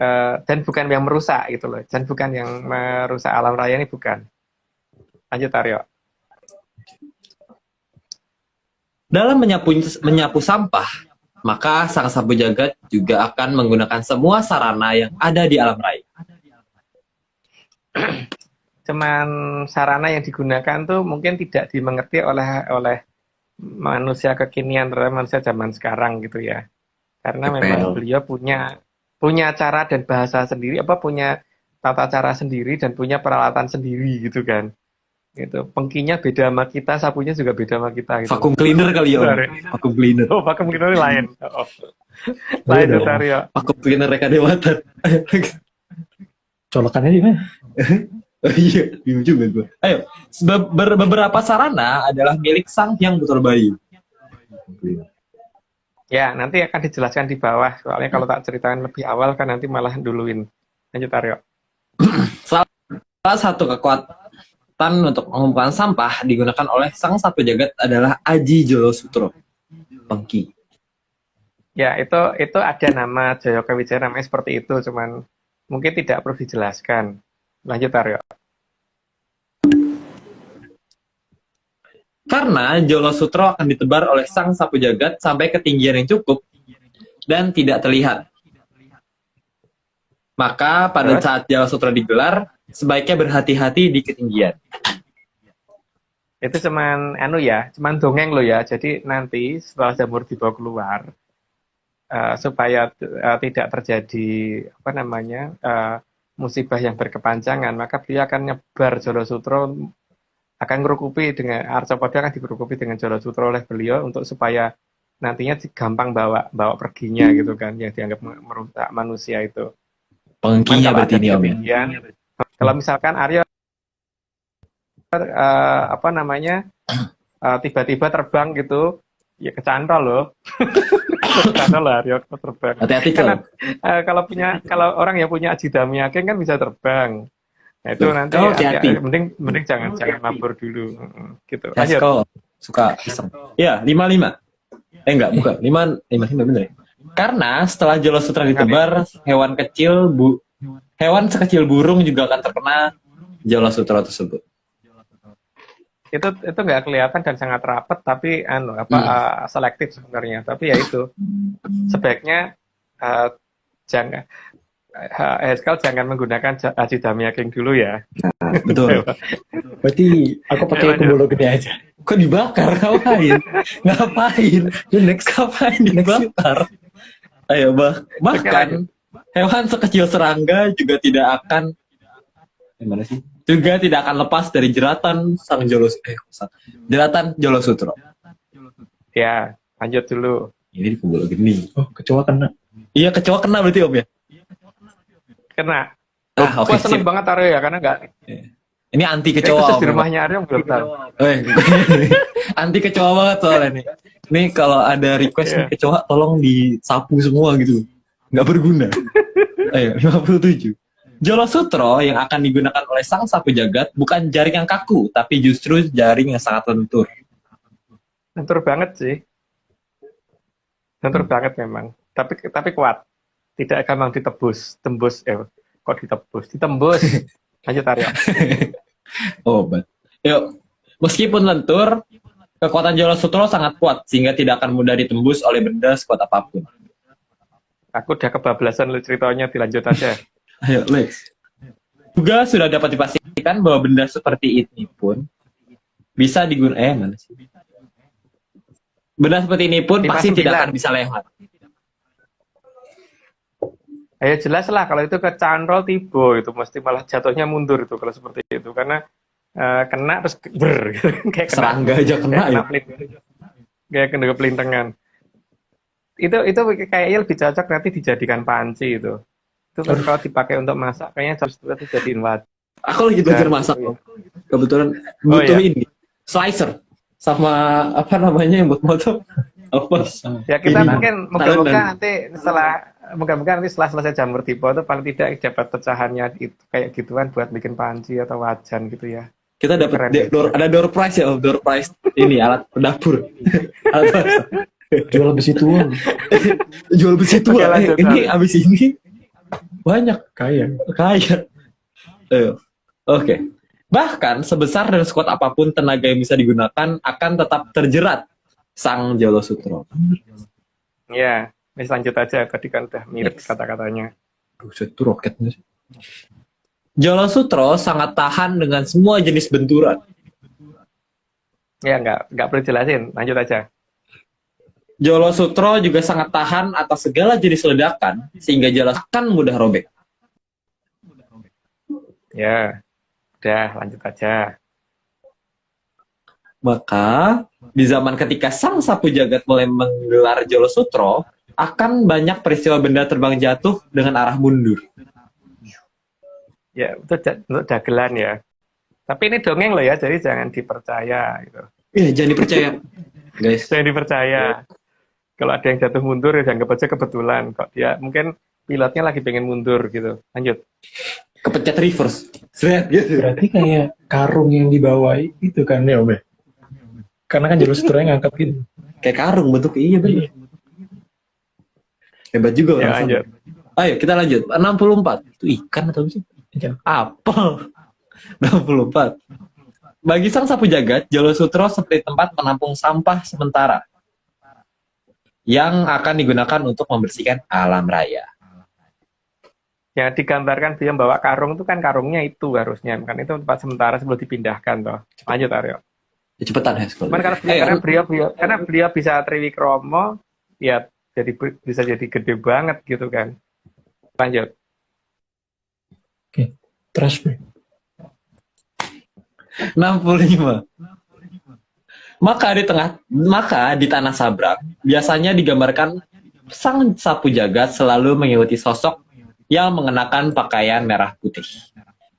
Speaker 3: dan bukan yang merusak gitu loh, dan bukan yang merusak alam raya, ini bukan. Lanjut, Aryo.
Speaker 4: Dalam menyapu sampah, maka sang sapu jagat juga akan menggunakan semua sarana yang ada di alam raya.
Speaker 3: Cuman sarana yang digunakan tuh mungkin tidak dimengerti oleh manusia kekinian, manusia zaman sekarang gitu ya. Karena memang beliau punya cara dan bahasa sendiri, punya tata cara sendiri dan punya peralatan sendiri gitu kan. Gitu. Pengkinya beda sama kita, sapunya juga beda sama kita gitu.
Speaker 4: Vacuum cleaner kali ya. Vacuum cleaner.
Speaker 3: Oh, vacuum cleaner lain. Lain itu, Aryo.
Speaker 4: Vacuum cleaner Reka Dewata.
Speaker 1: Colokannya di mana?
Speaker 4: Iya, bingung juga gue. Ayo, beberapa sarana adalah milik sang Hyang Putra Bayu.
Speaker 3: Ya, nanti akan dijelaskan di bawah. Soalnya kalau tak ceritakan lebih awal kan nanti malah duluin. Lanjut, Aryo.
Speaker 4: Salah satu kekuatan untuk mengumpulkan sampah digunakan oleh sang sapu jagat adalah Aji Jolo Sutro, Pengki.
Speaker 3: Ya, itu ada nama Jayaka Wijaya, namanya seperti itu, cuman mungkin tidak perlu dijelaskan. Lanjut, Aryo.
Speaker 4: Karena Jolo Sutro akan ditebar oleh sang sapu jagat sampai ketinggian yang cukup dan tidak terlihat. Maka pada saat Jolo Sutro digelar, sebaiknya berhati-hati di ketinggian.
Speaker 3: Itu cuman cuman dongeng lo ya. Jadi nanti setelah jamur dibawa keluar, supaya tidak terjadi musibah yang berkepanjangan, maka beliau akan nyebar Jolo Sutro, akan ngerukupi dengan Arcopodo akan dikerukupi dengan Jolo Sutro oleh beliau untuk supaya nantinya gampang bawa perginya gitu kan, yang dianggap merusak manusia itu.
Speaker 4: Pengkinya berarti ini Om ya.
Speaker 3: Kalau misalkan Aryo tiba-tiba terbang gitu, ya kecantol loh. Kecantol lah Aryo terbang.
Speaker 4: Hati-hati
Speaker 3: kalau orang yang punya Ajidami Ageng kan bisa terbang. Nah, itu nanti mending jangan mabur dulu gitu.
Speaker 4: Lanjut. Kalau suka iseng. Ya, 55. Enggak, bukan. 55 bener ya. Karena setelah Jolo Sutro ditebar, hewan sekecil burung juga akan terkena Jolo Sutro tersebut.
Speaker 3: Itu nggak kelihatan dan sangat rapat, tapi selektif sebenarnya. Tapi ya itu sebaiknya jangan menggunakan Ajidami Ageng dulu ya.
Speaker 4: Betul.
Speaker 1: Berarti aku pakai kumbolo gede aja.
Speaker 4: Kok dibakar? Ngapain? Ngapain dibakar? Ayo bahkan hewan sekecil serangga juga tidak akan tidak akan lepas dari jeratan Jolo Sutro.
Speaker 3: Ya, lanjut dulu.
Speaker 4: Ini di kumbolo gini.
Speaker 1: Oh, kecoa kena.
Speaker 4: Iya, kecoa kena berarti Om ya?
Speaker 3: Kena.
Speaker 4: Oke,
Speaker 3: seneng banget Aryo ya, karena nggak.
Speaker 4: Ini anti kecoa.
Speaker 3: Di rumahnya Aryo belum tahu.
Speaker 4: Anti kecoa banget soalnya nih. Ini kalau ada request nih kecoa, tolong disapu semua gitu. Nggak berguna. Ayo, 57. Jolo Sutro yang akan digunakan oleh sang sapu jagat bukan jaring yang kaku, tapi justru jaring yang sangat lentur.
Speaker 3: Lentur banget sih. Lentur banget memang. Tapi kuat. Tidak gampang ditembus. Ditembus. Lanjut Aryo.
Speaker 4: Obat. Yuk, meskipun lentur, kekuatan Jolo Sutro sangat kuat sehingga tidak akan mudah ditembus oleh benda sekuat apapun.
Speaker 3: Aku udah kebablasan lu ceritanya, dilanjut aja.
Speaker 4: Ayo, Lex. Juga sudah dapat dipastikan bahwa benda seperti ini pun bisa digunakan. Benda seperti ini pun pasti tidak akan bisa lewat.
Speaker 3: Ayo jelas lah, kalau itu kecantol tibo itu mesti malah jatuhnya mundur itu kalau seperti itu, karena kena terus kayak
Speaker 4: serangga aja kena ya.
Speaker 3: Kayak kena kepelintengan. Itu kayaknya lebih cocok nanti dijadikan panci itu. Itu kalau dipakai untuk masak kayaknya cocok dijadiin wadah.
Speaker 4: Aku lagi belajar masak loh. Kebetulan butuh ini slicer sama yang buat motor.
Speaker 3: Ya kita mungkin moga-moga nanti setelah selesai jamur tipe itu paling tidak dapat pecahannya itu kayak gituan buat bikin panci atau wajan gitu ya.
Speaker 4: Kita dapat ada door prize ya, door prize ini alat dapur.
Speaker 1: Jual besi tua.
Speaker 4: Jual besi tua. Ini abis ini banyak
Speaker 1: kaya.
Speaker 4: Oke. Bahkan sebesar dan sekuat apapun tenaga yang bisa digunakan akan tetap terjerat sang Jolo Sutro.
Speaker 3: Ya, lanjut aja, tadi kan udah mirip kata-katanya.
Speaker 4: Buset, itu roketnya sih. Jolo Sutro sangat tahan dengan semua jenis benturan.
Speaker 3: Ya, nggak perlu jelasin, lanjut aja.
Speaker 4: Jolo Sutro juga sangat tahan atas segala jenis ledakan, sehingga Jolo akan mudah robek.
Speaker 3: Ya, udah lanjut aja.
Speaker 4: Maka, di zaman ketika sang sapu jagat mulai menggelar Jolo Sutro, akan banyak peristiwa benda terbang jatuh dengan arah mundur.
Speaker 3: Ya, itu untuk dagelan ya. Tapi ini dongeng loh ya, jadi jangan dipercaya. Gitu.
Speaker 4: Iya, jangan dipercaya. Guys.
Speaker 3: Jangan dipercaya. Kalau ada yang jatuh mundur, ya dianggap aja kebetulan. Kok dia mungkin pilotnya lagi pengen mundur gitu. Lanjut.
Speaker 4: Kepencet reverse. Gitu.
Speaker 1: Berarti kayak karung yang dibawa itu kan ya Om? Karena kan Jolo Sutro yang ngangkat gitu.
Speaker 4: Kayak karung bentuk iya benar. Hebat juga
Speaker 3: ya, lanjut.
Speaker 4: Ayo kita lanjut. 64. Itu ikan atau apa sih? Apel. 64. Bagi sang sapu jagat, Jolo Sutro seperti tempat menampung sampah sementara yang akan digunakan untuk membersihkan alam raya.
Speaker 3: Ya digambarkan beliau bawa karung itu kan karungnya itu harusnya kan itu tempat sementara sebelum dipindahkan toh. Lanjut Aryo.
Speaker 4: Ya, cepetan ya sekolah.
Speaker 3: Cuman karena beliau bisa Triwikromo ya jadi bisa jadi gede banget gitu kan. Lanjut.
Speaker 1: Trust me.
Speaker 4: 65. Maka di tanah Sabrang biasanya digambarkan sang sapu jagat selalu mengikuti sosok yang mengenakan pakaian merah putih.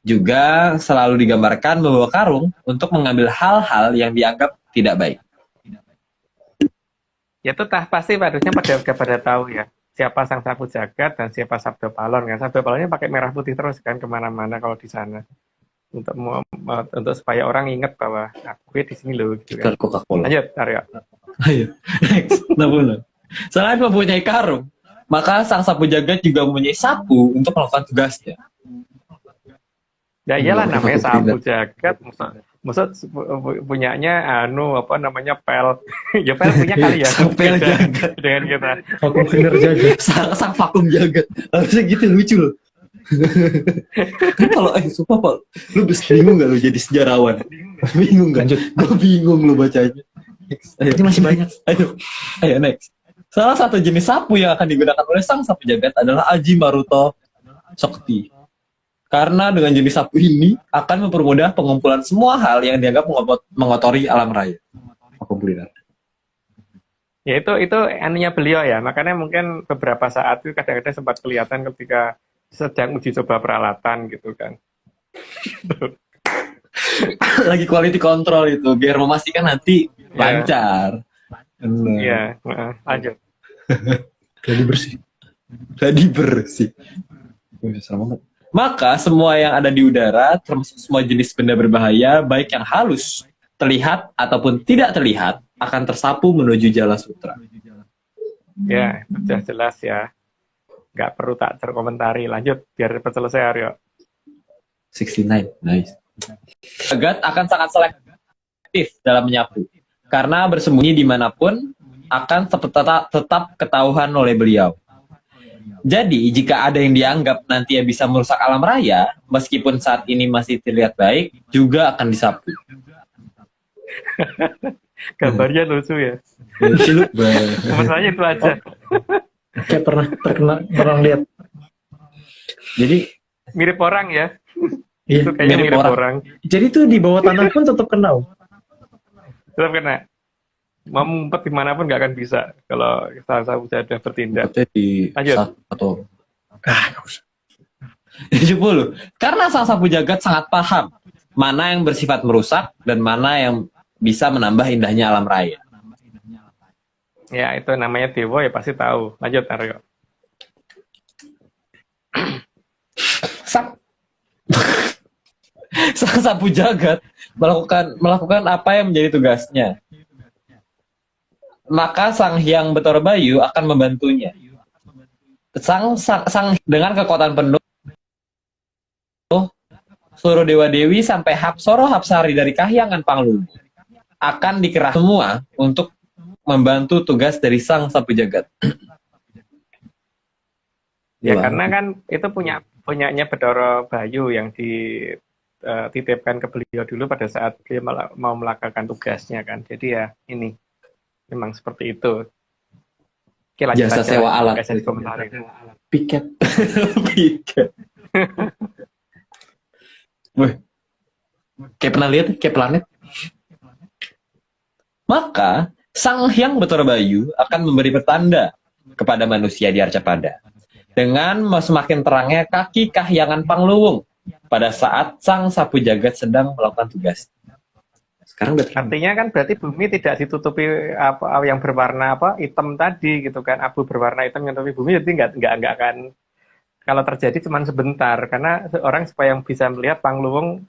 Speaker 4: Juga selalu digambarkan membawa karung untuk mengambil hal-hal yang dianggap tidak baik.
Speaker 3: Ya itu pasti harusnya pada tahu ya siapa sang sapu jagat dan siapa Sabdo Palon kan. Sabdo Palonnya pakai merah putih terus kan kemana-mana kalau di sana untuk supaya orang ingat bahwa gue di sini loh gitu kan.
Speaker 4: Coca-Cola.
Speaker 3: Lanjut Aryo.
Speaker 4: Ayo, next. 60. Selain mempunyai karung, maka sang sapu jagat juga mempunyai sapu untuk melakukan tugasnya.
Speaker 3: Ya iyalah namanya sapu jagat, maksud punyanya pel. Ya pel punya kali ya.
Speaker 4: Pel jagat
Speaker 3: dengan kita.
Speaker 1: Vakum cleaner jagat.
Speaker 4: sang vakum jagat. Harusnya gitu lucu loh. Kalau sumpah Pak, lu bingung gak lu jadi sejarawan? Bingung gak?
Speaker 1: Lanjut.
Speaker 4: Gue bingung lu bacanya. Ayo.
Speaker 1: Ini masih banyak.
Speaker 4: Ayo next. Salah satu jenis sapu yang akan digunakan oleh sang sapu jagat adalah Aji Maruto Sakti. Karena dengan jenis sapu ini akan mempermudah pengumpulan semua hal yang dianggap mengotori alam raya. Aku beli.
Speaker 3: Ya itu anunya beliau ya, makanya mungkin beberapa saat itu kadang-kadang sempat kelihatan ketika sedang uji coba peralatan gitu kan.
Speaker 4: Lagi quality control itu biar memastikan nanti lancar.
Speaker 3: Iya, lanjut.
Speaker 4: Jadi bersih. Maka semua yang ada di udara, termasuk semua jenis benda berbahaya, baik yang halus, terlihat ataupun tidak terlihat, akan tersapu menuju Jala Sutra.
Speaker 3: Ya, sudah jelas ya. Nggak perlu tak terkomentari. Lanjut, biar cepat selesai Aryo.
Speaker 4: 69, nice. Jagat akan sangat selektif dalam menyapu, karena bersembunyi dimanapun akan tetap ketahuan oleh beliau. Jadi, jika ada yang dianggap nanti bisa merusak alam raya, meskipun saat ini masih terlihat baik, juga akan disapu.
Speaker 3: Gambarnya lucu ya. Masalahnya itu aja.
Speaker 1: Kayak pernah lihat. Jadi
Speaker 3: mirip orang ya.
Speaker 1: iya,
Speaker 3: Itu kayaknya mirip orang.
Speaker 1: Jadi tuh di bawah tanah pun tetap kena.
Speaker 3: Tetap kena. Mau ngumpet dimanapun nggak akan bisa kalau sapu jagat bertindak. Lanjut.
Speaker 4: Atau 70. Karena sang sapu jagat sangat paham mana yang bersifat merusak dan mana yang bisa menambah indahnya alam raya.
Speaker 3: Ya itu namanya dewa ya pasti tahu. Lanjut Aryo.
Speaker 4: Sang sapu jagat melakukan apa yang menjadi tugasnya. Maka Sang Hyang Betara Bayu akan membantunya. Sang dengan kekuatan penuh, seluruh dewa-dewi sampai Hapsoro Hapsari dari Kahyangan Panglulu akan dikerahkan semua untuk membantu tugas dari sang sapu jagat.
Speaker 3: Ya karena kan itu punyanya Betara Bayu yang dititipkan ke beliau dulu pada saat dia mau melakukan tugasnya kan. Jadi ya ini memang seperti itu. Oke, lanjut
Speaker 4: jasa
Speaker 3: aja,
Speaker 4: sewa alat.
Speaker 1: Piket.
Speaker 4: Piket. Wih. Kayak pernah lihat kayak planet. Maka Sang Hyang Betara Bayu akan memberi pertanda kepada manusia di Arcapada dengan semakin terangnya kaki Kahyangan Pangluwung pada saat sang sapu jagat sedang melakukan tugas. Sekarang
Speaker 3: artinya kan berarti bumi tidak ditutupi apa yang berwarna hitam tadi gitu kan, abu berwarna hitam yang menutupi bumi, jadi nggak akan, kalau terjadi cuma sebentar karena orang supaya bisa melihat Pangluwung,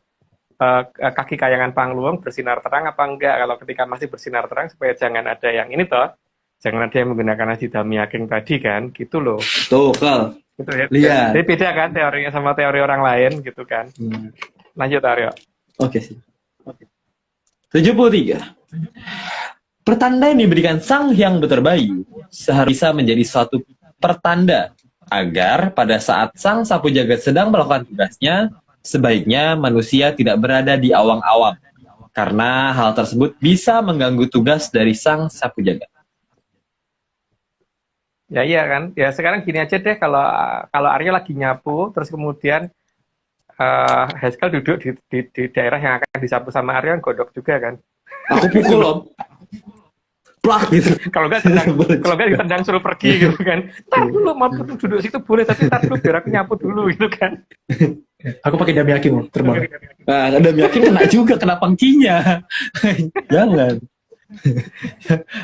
Speaker 3: kaki Kahyangan Pangluwung bersinar terang apa enggak. Kalau ketika masih bersinar terang supaya jangan ada yang ini toh, jangan ada yang menggunakan Aji Damiaking tadi kan, gitu loh.
Speaker 4: Tuh, Kal.
Speaker 3: Gitu ya.
Speaker 4: Lihat.
Speaker 3: Jadi beda kan teorinya sama teori orang lain gitu kan. Lanjut Aryo.
Speaker 4: Oke sih. 73. Pertanda yang diberikan Sang Hyang Bayu seharusnya bisa menjadi suatu pertanda agar pada saat Sang Sapu Jagat sedang melakukan tugasnya, sebaiknya manusia tidak berada di awang-awang, karena hal tersebut bisa mengganggu tugas dari Sang Sapu Jagat.
Speaker 3: Ya iya kan. Ya sekarang gini aja deh, kalau Arya lagi nyapu, terus kemudian Haskell duduk di daerah yang akan disapu sama Arya, godok juga kan.
Speaker 4: Aku pukul Om. Plak gitu.
Speaker 3: Kalau nggak ditendang suruh pergi gitu kan. Ntar dulu mau duduk situ boleh, tapi ntar dulu biar aku nyapu dulu gitu kan.
Speaker 1: Aku pakai damiaki mau terbang.
Speaker 4: Nah, ada yakin kena juga, kena pangcinya. Jangan.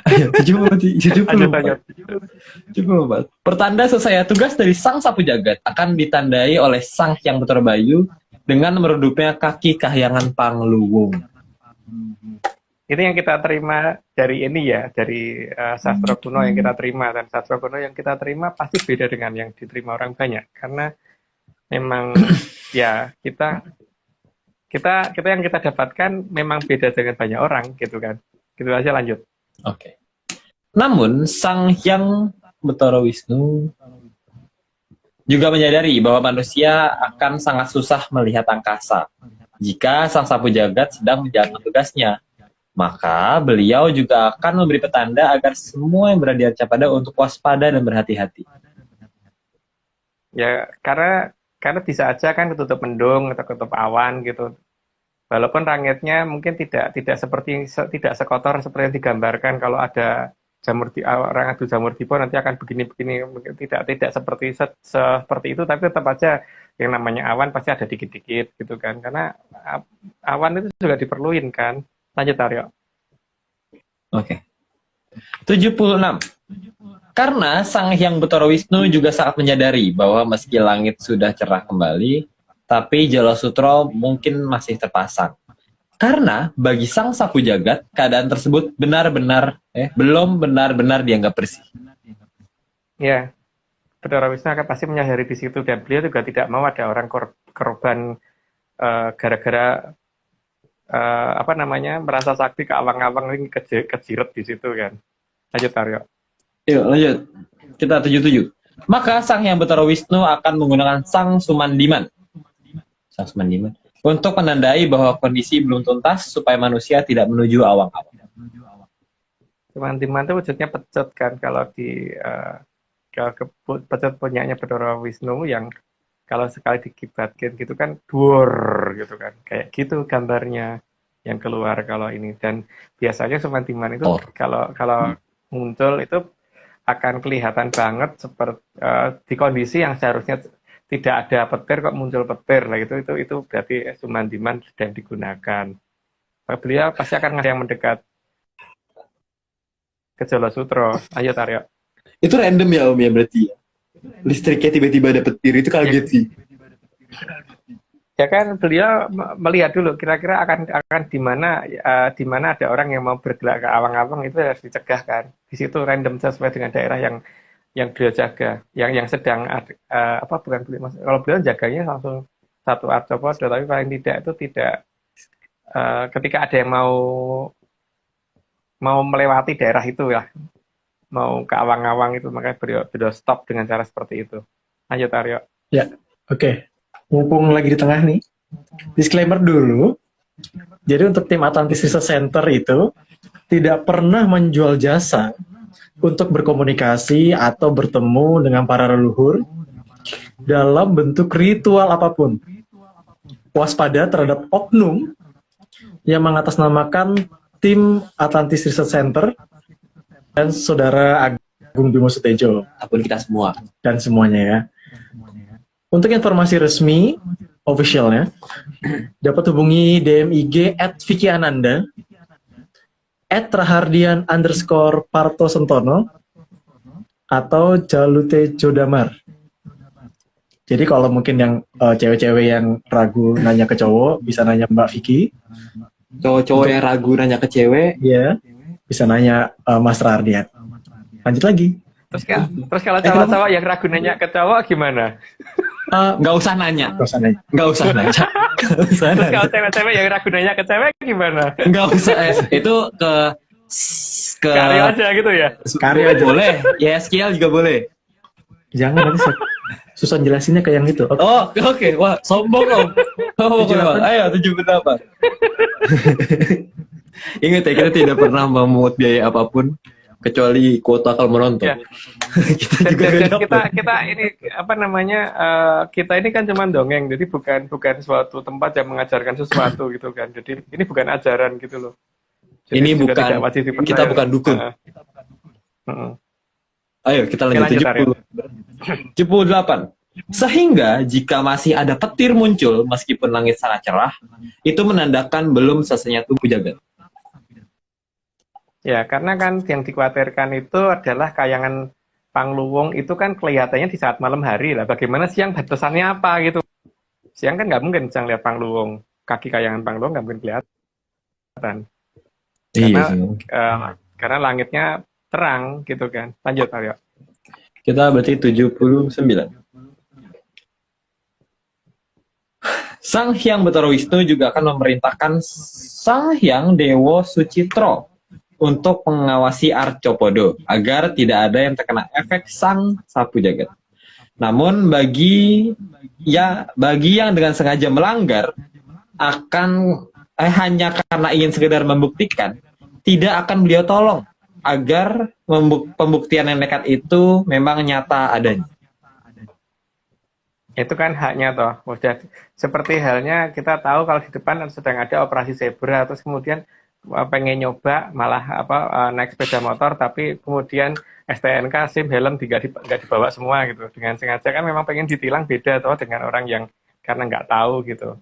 Speaker 4: Ayo, 74. Pertanda selesai tugas dari Sang Sapu Jagat akan ditandai oleh Sang Hyang Bayu dengan meredupnya kaki Kahyangan Pangluwung.
Speaker 3: Ini yang kita terima dari ini ya, dari sastra kuno yang kita terima, dan sastra kuno yang kita terima pasti beda dengan yang diterima orang banyak, karena memang ya kita yang kita dapatkan memang beda dengan banyak orang gitu kan. Gitu aja, lanjut.
Speaker 4: Oke. Namun Sang Hyang Betara Wisnu juga menyadari bahwa manusia akan sangat susah melihat angkasa jika Sang Sapu Jagat sedang menjalankan tugasnya. Maka beliau juga akan memberi petanda agar semua yang berada di Arcapada untuk waspada dan berhati-hati.
Speaker 3: Ya karena bisa aja kan ketutup mendung atau ketutup awan gitu. Walaupun langitnya mungkin tidak sekotor seperti yang digambarkan. Kalau ada orang adu jamur tiba nanti akan begini-begini, mungkin tidak seperti itu, tapi tetap aja yang namanya awan pasti ada dikit-dikit gitu kan. Karena awan itu juga diperluin kan. Lanjut Aryo.
Speaker 4: Oke. 76. Karena Sang Hyang Betara Wisnu juga sangat menyadari bahwa meski langit sudah cerah kembali, tapi Jala Sutra mungkin masih terpasang. Karena bagi Sang Sapu Jagat, keadaan tersebut belum benar-benar dianggap bersih.
Speaker 3: Ya, Betara Wisnu akan pasti menyadari di situ, dan beliau juga tidak mau ada orang korban gara-gara merasa sakti ke awang-awang, ini kejiret di situ kan. Lanjut Aryo.
Speaker 4: Yuk lanjut. Kita 77. Maka Sang Hyang Betara Wisnu akan menggunakan Sang Sumandiman untuk menandai bahwa kondisi belum tuntas supaya manusia tidak menuju awang-awang.
Speaker 3: Sumandiman itu wujudnya pecet kan, kalau pecet punyanya Betara Wisnu yang kalau sekali dikibatkan gitu kan, duor gitu kan, kayak gitu gambarnya yang keluar kalau ini. Dan biasanya Sumandiman itu kalau muncul itu akan kelihatan banget seperti di kondisi yang seharusnya tidak ada petir kok muncul petir lah, itu berarti Sumandiman sedang digunakan. Beliau pasti akan ada yang mendekat ke Jala Sutra. Ayo Taryo.
Speaker 4: Itu random ya Om ya berarti ya? Listriknya tiba-tiba ada petir, itu kaget sih.
Speaker 3: Ya kan beliau melihat dulu kira-kira akan di mana ada orang yang mau bergerak ke awang-awang, itu harus dicegah kan. Di situ random sesuai dengan daerah yang beliau jaga, yang sedang kalau beliau jaganya langsung satu arthropoda, tapi paling tidak itu tidak ketika ada yang mau melewati daerah itu ya, mau ke awang-awang itu, makanya beliau stop dengan cara seperti itu. Lanjut Aryo.
Speaker 1: Ya, oke. Mumpung lagi di tengah nih, disclaimer dulu. Jadi untuk tim Atlantis Research Center itu tidak pernah menjual jasa untuk berkomunikasi atau bertemu dengan para leluhur dalam bentuk ritual apapun. Waspada terhadap oknum yang mengatasnamakan tim Atlantis Research Center dan Saudara Agung Bimo Sutejo.
Speaker 4: Apapun kita semua.
Speaker 1: Dan semuanya ya. Untuk informasi resmi, officialnya, dapat hubungi DM IG @VickyAnanda, @Rahardian_Partosentono, atau Jalute Jodamar. Jadi kalau mungkin yang cewek-cewek yang ragu nanya ke cowok, bisa nanya Mbak Vicky.
Speaker 4: Cowok-cowok yang ragu nanya ke cewek,
Speaker 1: ya bisa nanya Mas Rahardian. Lanjut lagi.
Speaker 3: Terus kalau cowok-cowok yang ragu nanya ke cowok gimana?
Speaker 4: Nggak usah nanya.
Speaker 1: Nggak usah nanya.
Speaker 4: Nggak usah nanya. Nggak usah
Speaker 3: Terus
Speaker 4: nada.
Speaker 3: kalau cewek-cewek yang ragunanya ke cewek gimana?
Speaker 4: Nggak usah. Itu ke
Speaker 3: Karyo aja gitu ya?
Speaker 1: Karyo aja.
Speaker 4: boleh. YSQL juga boleh.
Speaker 1: Jangan nanti susah jelasinnya kayak yang itu. Oke.
Speaker 4: Oh, oke. Wah, sombong om. Oh, oke, Bang.
Speaker 1: 78.
Speaker 4: Ayo, 78. Ingat ya, kita tidak pernah memungut biaya apapun kecuali kuota kalau menonton.
Speaker 3: Ya.
Speaker 4: Kita juga
Speaker 3: Dan
Speaker 4: nggak
Speaker 3: kita
Speaker 4: dapat.
Speaker 3: kita ini apa namanya kita ini kan cuma dongeng, jadi bukan suatu tempat yang mengajarkan sesuatu gitu kan. Jadi ini bukan ajaran gitu loh. Jadi
Speaker 4: Ini
Speaker 3: juga
Speaker 4: bukan,
Speaker 3: tidak wajib dipercaya.
Speaker 4: kita bukan dukun.
Speaker 3: Heeh.
Speaker 4: Ayo, kita
Speaker 3: Oke,
Speaker 4: lanjut.
Speaker 3: lanjut,
Speaker 4: 78. Sehingga jika masih ada petir muncul meskipun langit sangat cerah, itu menandakan belum selesainya tubuh jagat.
Speaker 3: Ya, karena kan yang dikhawatirkan itu adalah kayangan Pangluwung itu kan kelihatannya di saat malam hari lah. Bagaimana siang batasannya apa gitu? Siang kan nggak mungkin bisa lihat Pangluwung, kaki kayangan Pangluwung nggak mungkin kelihatan.
Speaker 4: Iya.
Speaker 3: Karena langitnya terang gitu kan. Lanjut Aryo.
Speaker 4: Kita berarti 79. Sang Hyang Betara Wisnu juga akan memerintahkan Sang Hyang Dewa Sucitro untuk mengawasi Arcopodo agar tidak ada yang terkena efek sang sapu jagat. Namun bagi yang dengan sengaja melanggar akan hanya karena ingin sekedar membuktikan, tidak akan beliau tolong agar pembuktian yang nekat itu memang nyata adanya.
Speaker 3: Itu kan haknya toh. Udah seperti halnya kita tahu kalau di depan sedang ada operasi zebra, terus kemudian pengen nyoba malah naik sepeda motor, tapi kemudian STNK, SIM, helm nggak dibawa semua gitu. Dengan sengaja kan memang pengen ditilang, beda toh dengan orang yang karena nggak tahu gitu.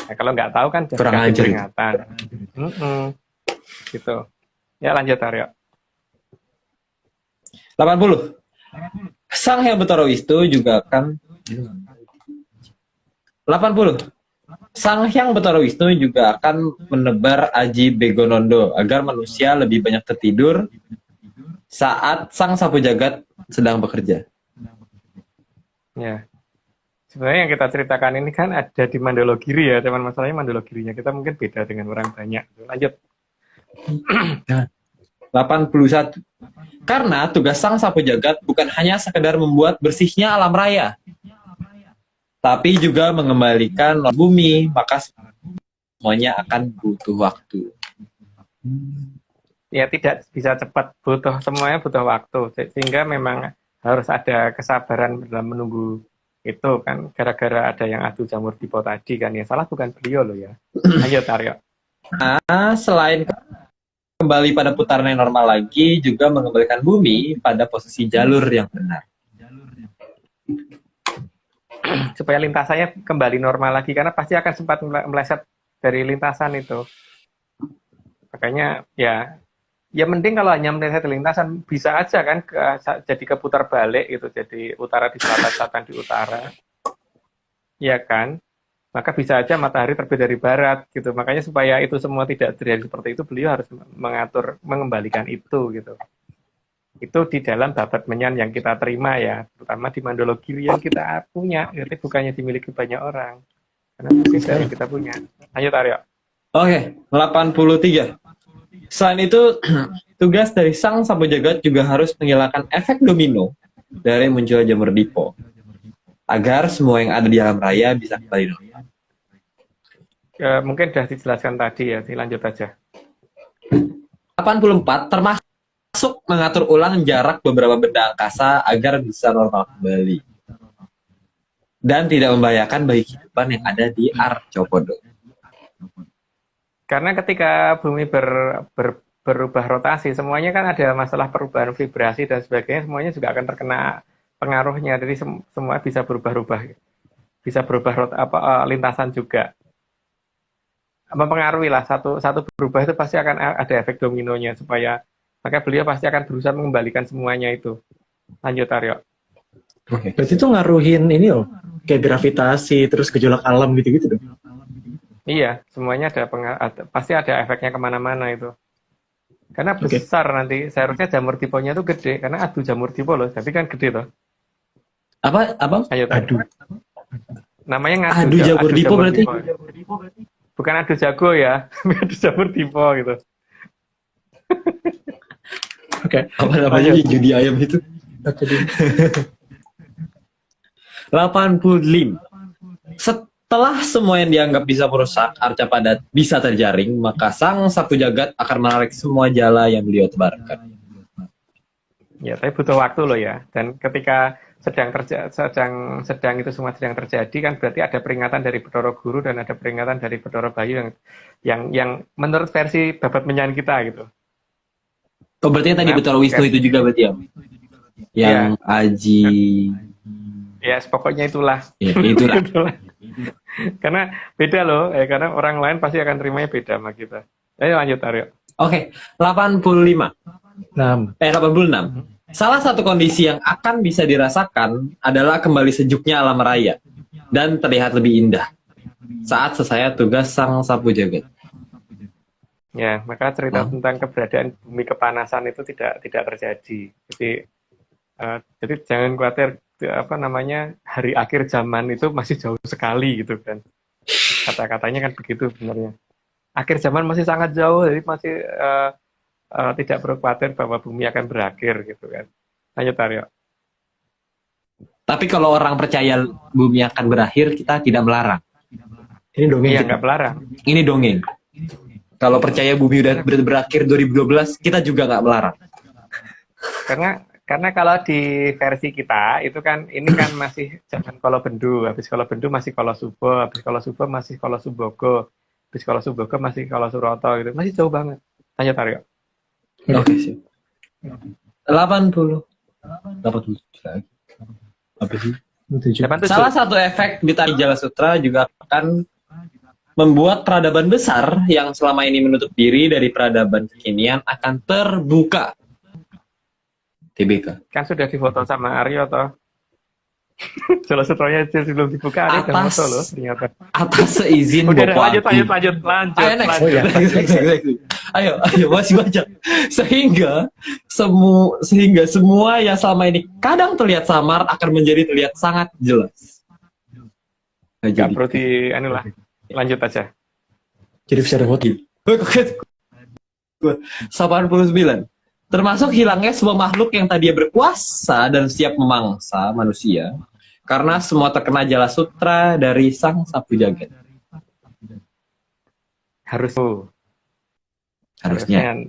Speaker 3: Nah, kalau nggak tahu kan
Speaker 4: Kurang
Speaker 3: kasih
Speaker 4: ajar.
Speaker 3: peringatan. Gitu. Ya lanjut Aryo.
Speaker 4: 80. Sang Hyang Betara Wisnu juga akan 80. Sang Hyang Betara Wisnu juga akan menebar Aji Begonondo agar manusia lebih banyak tertidur saat sang sapu jagat sedang bekerja.
Speaker 3: Ya. Sebenarnya yang kita ceritakan ini kan ada di Mandologiri ya, teman, masalahnya Mandologirinya kita mungkin beda dengan orang banyak. Lanjut.
Speaker 4: 81. Karena tugas sang sapu jagat bukan hanya sekedar membuat bersihnya alam raya, tapi juga mengembalikan bumi, maka semuanya akan butuh waktu.
Speaker 3: Ya tidak bisa cepat, semuanya butuh waktu, sehingga memang harus ada kesabaran dalam menunggu itu kan, gara-gara ada yang adu jamur dipo tadi kan, ya salah bukan beliau loh ya. Lanjut Aryo.
Speaker 4: Nah, selain kembali pada putaran yang normal lagi, juga mengembalikan bumi pada posisi jalur yang benar.
Speaker 3: Supaya lintasannya kembali normal lagi, karena pasti akan sempat meleset dari lintasan itu. Makanya ya mending kalau hanya meleset dari lintasan, bisa aja kan jadi keputar balik gitu, jadi utara di selatan, selatan di utara. Ya kan? Maka bisa aja matahari terbit dari barat gitu. Makanya supaya itu semua tidak terjadi seperti itu, beliau harus mengembalikan itu gitu. Itu di dalam babat menyan yang kita terima ya, terutama di Mandologiri yang kita punya, jadi bukannya dimiliki banyak orang. Karena beda yang kita punya. Lanjut Aryo.
Speaker 4: Oke, 83. Selain itu, tugas dari sang sapu jagat juga harus menghilangkan efek domino dari munculnya jamur dipo, agar semua yang ada di alam raya bisa kembali normal.
Speaker 3: Mungkin sudah dijelaskan tadi ya, dilanjut aja.
Speaker 4: 84 termasuk mengatur ulang jarak beberapa benda angkasa agar bisa normal kembali dan tidak membahayakan bagi kehidupan yang ada di Arcopodo.
Speaker 3: Karena ketika bumi berubah rotasi, semuanya kan ada masalah perubahan vibrasi dan sebagainya, semuanya juga akan terkena pengaruhnya. Jadi semua bisa berubah-ubah, bisa berubah lintasan juga. Mempengaruhi lah, satu berubah itu pasti akan ada efek dominonya, maka beliau pasti akan berusaha mengembalikan semuanya itu. Lanjut Aryo.
Speaker 1: Berarti itu ngaruhin ini loh, kayak gravitasi, terus gejolak alam gitu-gitu dong.
Speaker 3: Iya, semuanya pasti ada efeknya kemana-mana itu. Karena besar nanti, seharusnya jamur tiponya itu gede, karena adu jamur tipo loh, tapi kan gede loh.
Speaker 4: Apa?
Speaker 3: Ayo,
Speaker 1: Aduh.
Speaker 3: namanya
Speaker 4: Adu jamur dipo berarti?
Speaker 3: Bukan adu jago ya, adu jamur tipe gitu.
Speaker 1: Oke.
Speaker 4: Apa namanya judi ayam itu?
Speaker 1: Jadi
Speaker 4: 85. Setelah semua yang dianggap bisa merusak arca padat bisa terjaring, maka sang sapu jagat akan menarik semua jala yang beliau tebarkan.
Speaker 3: Ya, tapi butuh waktu loh ya. Dan ketika sedang itu semua sedang terjadi kan berarti ada peringatan dari Bathara Guru dan ada peringatan dari Bathara Bayu yang menurut versi babat menyan kita gitu.
Speaker 4: Oh, berarti tadi
Speaker 3: Nah,
Speaker 4: Bathara Wisnu itu juga berarti ya? Yang Aji.
Speaker 3: Ya, pokoknya itulah.
Speaker 4: Ya, itulah.
Speaker 3: Itulah. Karena beda loh, karena orang lain pasti akan terimanya beda sama kita. Ayo lanjut Aryo.
Speaker 4: Oke, 85. 86. Salah satu kondisi yang akan bisa dirasakan adalah kembali sejuknya alam raya dan terlihat lebih indah saat selesai tugas sang sapu jagat.
Speaker 3: Ya, maka cerita tentang keberadaan bumi kepanasan itu tidak terjadi. Jadi jangan khawatir hari akhir zaman itu masih jauh sekali gitu kan. Kata-katanya kan begitu sebenarnya. Akhir zaman masih sangat jauh, jadi masih tidak perlu khawatir bahwa bumi akan berakhir gitu kan. Lanjut Aryo.
Speaker 4: Tapi kalau orang percaya bumi akan berakhir, kita tidak melarang.
Speaker 1: ini dongeng.
Speaker 3: Iya, nggak melarang.
Speaker 4: Ini dongeng. Kalau percaya bumi udah berakhir 2012, kita juga nggak melarang.
Speaker 3: Karena kalau di versi kita itu kan ini kan masih zaman Kala Bendu, habis Kala Bendu masih Kala Subo, habis Kala Subo masih Kala Subogo, habis Kala Subogo masih Kala Suroto gitu. Masih jauh banget. Lanjut Aryo.
Speaker 4: Oke, sih. 80 lagi. Apa sih?
Speaker 3: 87.
Speaker 4: Salah satu efek di tari Jala Sutra juga akan membuat peradaban besar yang selama ini menutup diri dari peradaban kekinian akan terbuka. TBK.
Speaker 3: Kan sudah difoto sama Aryo toh. Jala Sutranya belum dibuka, Aryo udah foto loh ternyata.
Speaker 4: Atas seizin
Speaker 3: Udah,
Speaker 4: Bopo
Speaker 3: lanjut.
Speaker 4: Aki. Ayo next.
Speaker 3: lanjut.
Speaker 4: Ayo masih banyak. Sehingga semua yang selama ini kadang terlihat samar akan menjadi terlihat sangat jelas.
Speaker 3: Gak perlu lanjut aja.
Speaker 1: Jadi bisa ada foto.
Speaker 4: 89. Termasuk hilangnya sebuah makhluk yang tadinya berkuasa dan siap memangsa manusia karena semua terkena Jala Sutra dari sang sapu jagat. Harusnya.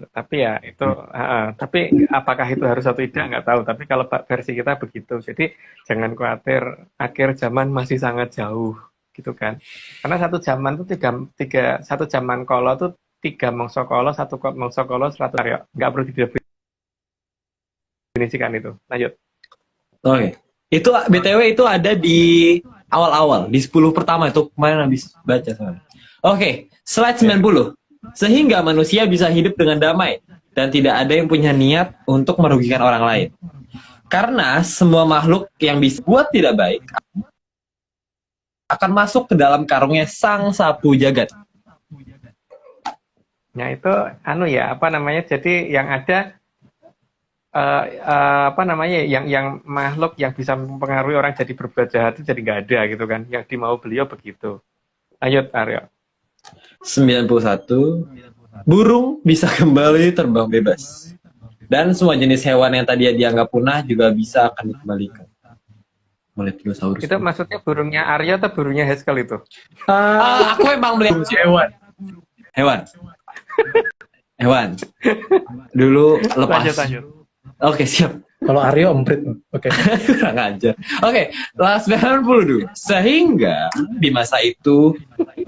Speaker 3: Tapi ya itu tapi apakah itu harus atau tidak nggak tahu, tapi kalau versi kita begitu. Jadi jangan khawatir, akhir zaman masih sangat jauh gitu kan. Karena satu zaman itu satu zaman kala itu 3 mangsa kala, 1 mangsa kala 100 Aryo. Nggak perlu didefinisikan itu. Lanjut.
Speaker 4: Oke. Itu BTW itu ada di awal-awal, di 10 pertama itu kemarin habis baca soalnya. Oke, slide 90. Sehingga manusia bisa hidup dengan damai dan tidak ada yang punya niat untuk merugikan orang lain. Karena semua makhluk yang dibuat tidak baik akan masuk ke dalam karungnya sang sapu jagat.
Speaker 3: Nah itu jadi yang ada yang makhluk yang bisa mempengaruhi orang jadi berbuat jahat itu jadi nggak ada gitu kan. Yang dimau beliau begitu. Lanjut Aryo.
Speaker 4: 91. Burung bisa kembali terbang bebas. Dan semua jenis hewan yang tadi dianggap punah juga bisa akan dikembalikan. Mulai dinosaurus.
Speaker 3: Itu maksudnya burungnya Aryo atau burungnya Haskell itu?
Speaker 4: Aku emang melihat hewan. Dulu lepas.
Speaker 3: Lanjut.
Speaker 4: Oke, siap.
Speaker 1: Kalau Aryo emprit. Oke.
Speaker 4: Kurang ajar. Oke, last 92. Sehingga di masa itu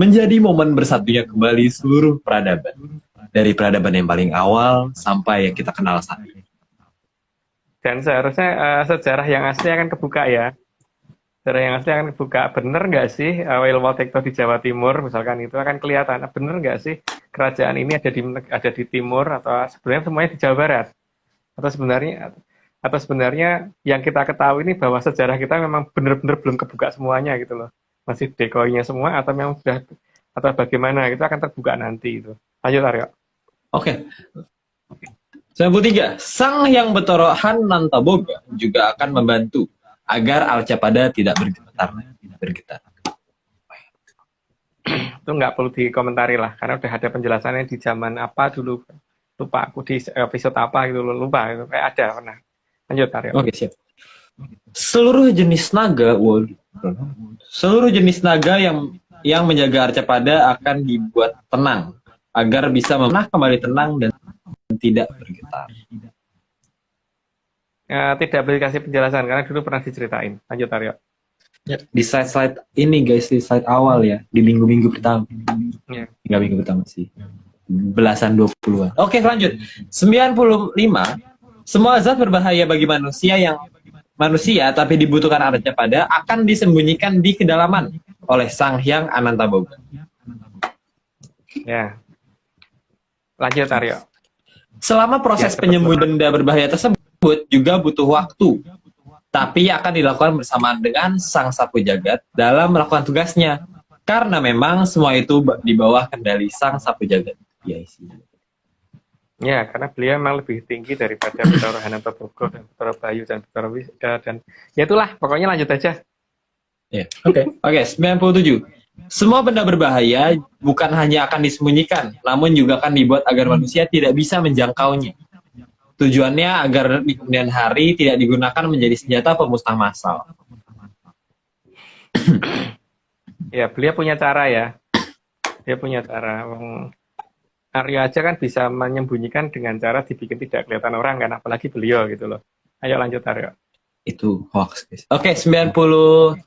Speaker 4: menjadi momen bersatunya kembali seluruh peradaban. Dari peradaban yang paling awal sampai yang kita kenal saat ini.
Speaker 3: Dan seharusnya sejarah yang asli akan kebuka ya. Sejarah yang asli akan kebuka. Bener nggak sih Wilwotekto di Jawa Timur misalkan itu akan kelihatan. Bener nggak sih kerajaan ini ada di timur atau sebenarnya semuanya di Jawa Barat? Atau sebenarnya yang kita ketahui ini bahwa sejarah kita memang benar-benar belum kebuka semuanya gitu loh. Masih dekoinya semua atau memang sudah atau bagaimana itu akan terbuka nanti itu. Lanjut Aryo.
Speaker 4: Oke. 93. Sang Hyang Bathara Hanantaboga juga akan membantu agar Alcapada tidak bergetar.
Speaker 3: itu nggak perlu dikomentari lah, karena udah ada penjelasannya di zaman apa dulu, lupa aku di episode apa gitu, lupa itu kayak ada pernah. Lanjut Aryo.
Speaker 4: Oke, siap. Seluruh jenis naga, seluruh jenis naga yang menjaga Arcapada akan dibuat tenang agar bisa kembali tenang dan tidak bergetar.
Speaker 3: Tidak boleh kasih penjelasan karena dulu pernah diceritain. Lanjut Aryo.
Speaker 4: Di slide ini guys, di slide awal ya, di minggu-minggu pertama.
Speaker 3: Ya.
Speaker 4: Nggak minggu pertama sih. Belasan 20-an. Oke, lanjut. 95. Semua zat berbahaya bagi manusia tapi dibutuhkan Arcapada akan disembunyikan di kedalaman oleh Sang Hyang Anantaboga.
Speaker 3: Ya. Lanjut Aryo.
Speaker 4: Selama proses penyembunyian benda berbahaya tersebut juga butuh waktu, tapi akan dilakukan bersamaan dengan Sang Sapu Jagat dalam melakukan tugasnya, karena memang semua itu di bawah kendali Sang Sapu Jagat.
Speaker 3: Ya, karena beliau memang lebih tinggi daripada Bathara Hanantaboga dan Bathara Bayu dan Bathara dan ya itulah, pokoknya lanjut aja.
Speaker 4: Ya. Oke, 97. Semua benda berbahaya bukan hanya akan disembunyikan, namun juga akan dibuat agar manusia tidak bisa menjangkaunya. Tujuannya agar di kemudian hari tidak digunakan menjadi senjata pemusnah massal.
Speaker 3: Ya, beliau punya cara ya. Dia punya cara. Aryo aja kan bisa menyembunyikan dengan cara dibikin tidak kelihatan orang kan, apalagi beliau gitu loh. Ayo lanjut Aryo.
Speaker 4: Itu hoax guys. Oke, 98.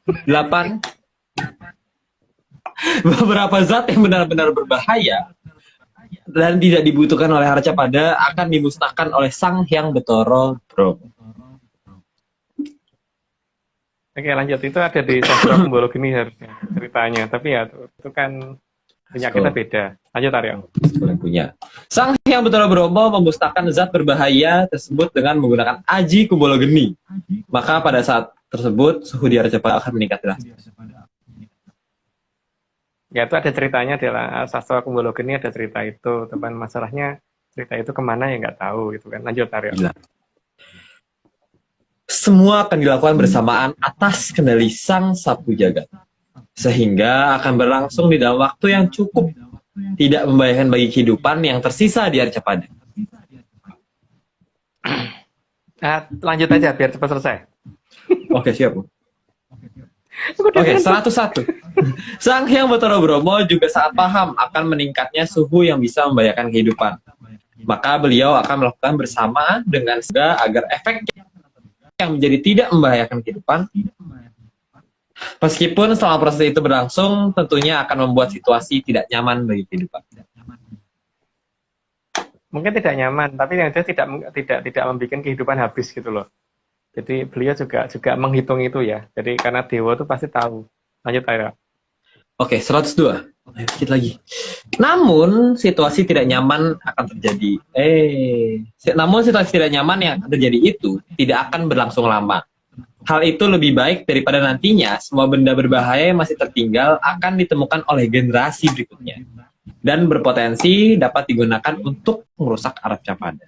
Speaker 4: Beberapa zat yang benar-benar berbahaya dan tidak dibutuhkan oleh Arcapada akan dimusnahkan oleh Sang Hyang Bathara Brahma.
Speaker 3: Oke, lanjut. Itu ada di Sastra Kumbolo Geni harusnya ceritanya, tapi ya itu kan penyakitnya beda. Lanjut Aryo.
Speaker 4: Punya. Sang Hyang Bathara Brahma memusnahkan zat berbahaya tersebut dengan menggunakan Aji Kumbolo Geni. Maka pada saat tersebut suhu di Arcapada akan meningkat drastis.
Speaker 3: Ya itu ada ceritanya adalah Sastra Kumbolo Geni ada cerita itu, teman masalahnya cerita itu kemana ya nggak tahu gitu kan. Lanjut Aryo.
Speaker 4: Gila. Semua akan dilakukan bersamaan atas kendali Sang Sapu Jagat, sehingga akan berlangsung di dalam waktu yang cukup, tidak membahayakan bagi kehidupan yang tersisa di Arcapada.
Speaker 3: Lanjut aja biar cepat selesai.
Speaker 4: Oke, siap. Oke, 101. Sang Hyang Bathara Brahma juga sangat paham akan meningkatnya suhu yang bisa membahayakan kehidupan. Maka beliau akan melakukan bersama dengan segala agar efek yang menjadi tidak membahayakan kehidupan. Meskipun selama proses itu berlangsung, tentunya akan membuat situasi tidak nyaman bagi kehidupan.
Speaker 3: Mungkin tidak nyaman, tapi yang jelas tidak membuat kehidupan habis gitu loh. Jadi beliau juga menghitung itu ya. Jadi karena dewa itu pasti tahu. Lanjut Aira.
Speaker 4: Oke, 102. Sedikit lagi. Namun situasi tidak nyaman akan terjadi. Namun situasi tidak nyaman yang akan terjadi itu tidak akan berlangsung lama. Hal itu lebih baik daripada nantinya semua benda berbahaya yang masih tertinggal akan ditemukan oleh generasi berikutnya dan berpotensi dapat digunakan untuk merusak Arcapada.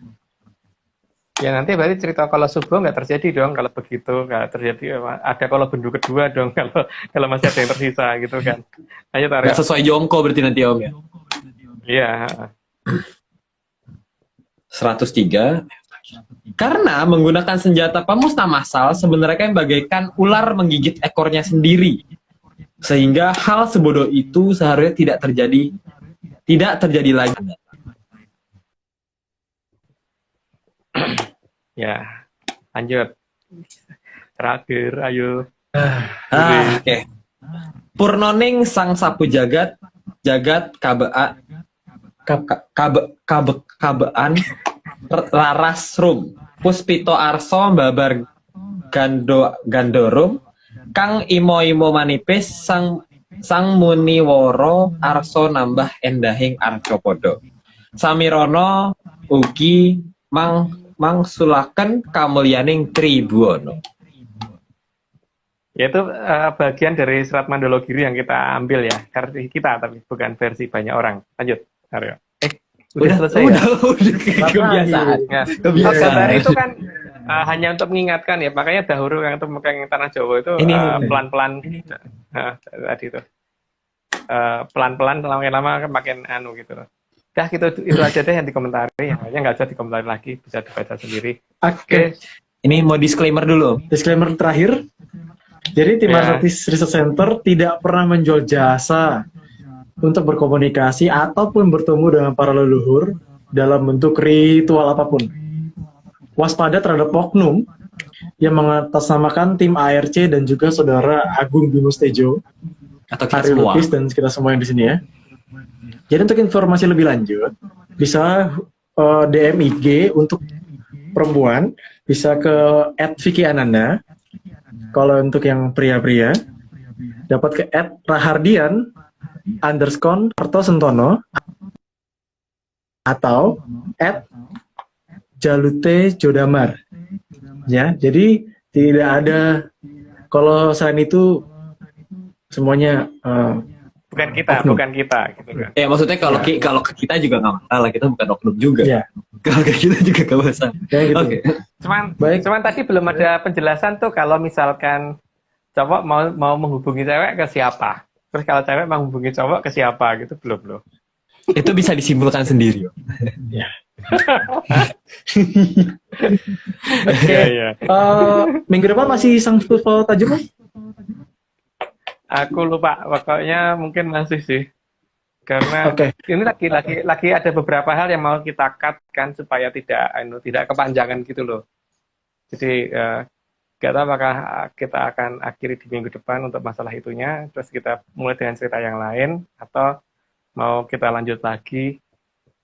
Speaker 3: Ya nanti berarti cerita kalau subuh nggak terjadi dong kalau begitu, nggak terjadi ada kalau bendu kedua dong kalau masih ada yang tersisa gitu kan. Ayo tarik.
Speaker 4: Nggak sesuai jongko berarti nanti Om ya.
Speaker 3: Iya.
Speaker 4: 103. Karena menggunakan senjata pemusnah massal sebenarnya kan bagaikan ular menggigit ekornya sendiri, sehingga hal sebodoh itu seharusnya tidak terjadi lagi.
Speaker 3: Ya, lanjut. Terakhir, ayo.
Speaker 4: Oke. Purnoning Sang Sapu Jagat, kabaan Laras Rum, Puspito Arso Babar Gandorum, Kang Imo Manipis Sang Muni Woro Arso Nambah Endahing Arcopodo, Samirono ugi mangsulaken kamulyaning Tribuana.
Speaker 3: Yaitu bagian dari Serat Mandologiri yang kita ambil ya, versi kita tapi bukan versi banyak orang. Lanjut, Aryo. Udah selesai ya?
Speaker 4: Udah kebiasaan.
Speaker 3: Ya.
Speaker 4: Kebiasaan.
Speaker 3: Itu kan hanya untuk mengingatkan ya, makanya dahulu yang Tanah Jawa itu pelan-pelan tadi itu. pelan-pelan makin lama makin anu gitu loh. Dah gitu itu aja deh yang dikomentari, yang lainnya nggak usah dikomentari lagi, bisa dibaca sendiri.
Speaker 1: Oke.
Speaker 4: Ini mau disclaimer dulu.
Speaker 1: Disclaimer terakhir. Jadi tim
Speaker 3: Ya.
Speaker 1: Artis Research Center tidak pernah menjual jasa untuk berkomunikasi ataupun bertemu dengan para leluhur dalam bentuk ritual apapun. Waspada terhadap oknum yang mengatasnamakan tim ARC dan juga saudara Agung Bimo Tejo,
Speaker 4: Atau kita
Speaker 1: Ari
Speaker 4: semua.
Speaker 1: Lukis, dan kita semua yang di sini ya. Jadi untuk informasi lebih lanjut, bisa DM IG untuk perempuan, bisa ke @VickyAnanda. Kalau untuk yang pria-pria, dapat ke @rahardian_Arto_Sentono atau @Jalute_Jodamar. Ya, jadi tidak ada, kalau selain itu semuanya
Speaker 3: Bukan kita,
Speaker 1: oknum.
Speaker 3: bukan kita gitu kan.
Speaker 4: Ya maksudnya kalau kalau ke kita juga nggak masalah, kita bukan oknum juga.
Speaker 1: Ya.
Speaker 4: Kalau ke kita juga nggak masalah.
Speaker 1: Ya, gitu.
Speaker 4: Oke.
Speaker 1: Baik.
Speaker 3: Cuman tadi belum ada penjelasan tuh kalau misalkan cowok mau menghubungi cewek ke siapa. Terus kalau cewek mau menghubungi cowok ke siapa gitu belum loh.
Speaker 4: Itu bisa disimpulkan sendiri.
Speaker 3: Iya, iya.
Speaker 1: Minggu depan masih Sang Futsal Tajam, Mas?
Speaker 3: Aku lupa, pokoknya mungkin masih sih. Karena
Speaker 1: Oke.
Speaker 3: ini lagi ada beberapa hal yang mau kita cut kan supaya tidak kepanjangan gitu loh. Jadi nggak tahu apakah kita akan akhiri di minggu depan untuk masalah itunya, terus kita mulai dengan cerita yang lain atau mau kita lanjut lagi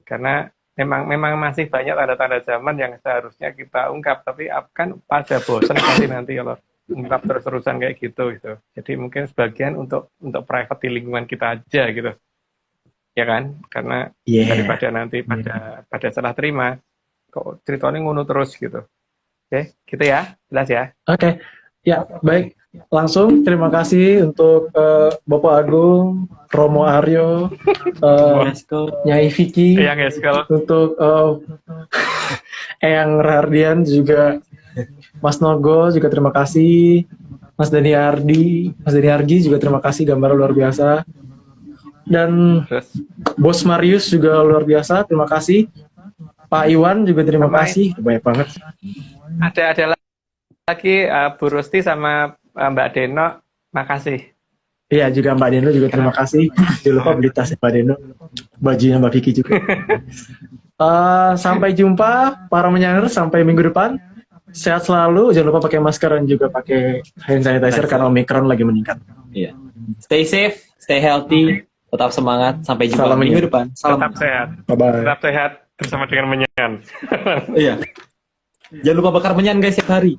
Speaker 3: karena memang masih banyak tanda-tanda zaman yang seharusnya kita ungkap, tapi kan pada bosan nanti kalau ungkap terus-terusan kayak gitu. Jadi mungkin sebagian untuk private di lingkungan kita aja gitu. Ya kan? Karena daripada nanti pada salah terima kok ceritanya ngono terus gitu. Oke, gitu ya. Jelas ya?
Speaker 1: Oke. Ya, baik. Langsung terima kasih untuk Bapak Agung, Romo Aryo, Nyai Vicky,
Speaker 3: Iya, guys, kalau
Speaker 1: untuk Eyang Rahardian, juga Mas Nogo juga terima kasih, Mas Dani Argi juga terima kasih, gambar luar biasa, dan
Speaker 3: terus
Speaker 1: Bos Marius juga luar biasa, terima kasih. Pak Iwan juga terima
Speaker 3: Sama
Speaker 1: kasih, banyak banget.
Speaker 3: ada lagi Bu Rusti sama Mbak Deno, makasih.
Speaker 1: Iya, juga Mbak Deno juga terima kasih. Jangan lupa beli tas Mbak Deno, bajunya Mbak Vicky juga. Sampai jumpa para menyanger, sampai minggu depan. Sehat selalu, jangan lupa pakai masker dan juga pakai hand sanitizer karena Omicron lagi meningkat.
Speaker 4: Iya. Stay safe, stay healthy, tetap semangat. Sampai jumpa
Speaker 1: Salam
Speaker 4: minggu
Speaker 1: menyan.
Speaker 4: depan. Salam.
Speaker 3: Tetap sehat.
Speaker 1: Bye-bye.
Speaker 3: Tetap sehat bersama dengan menyan.
Speaker 4: Iya. Jangan lupa bakar menyan guys setiap hari.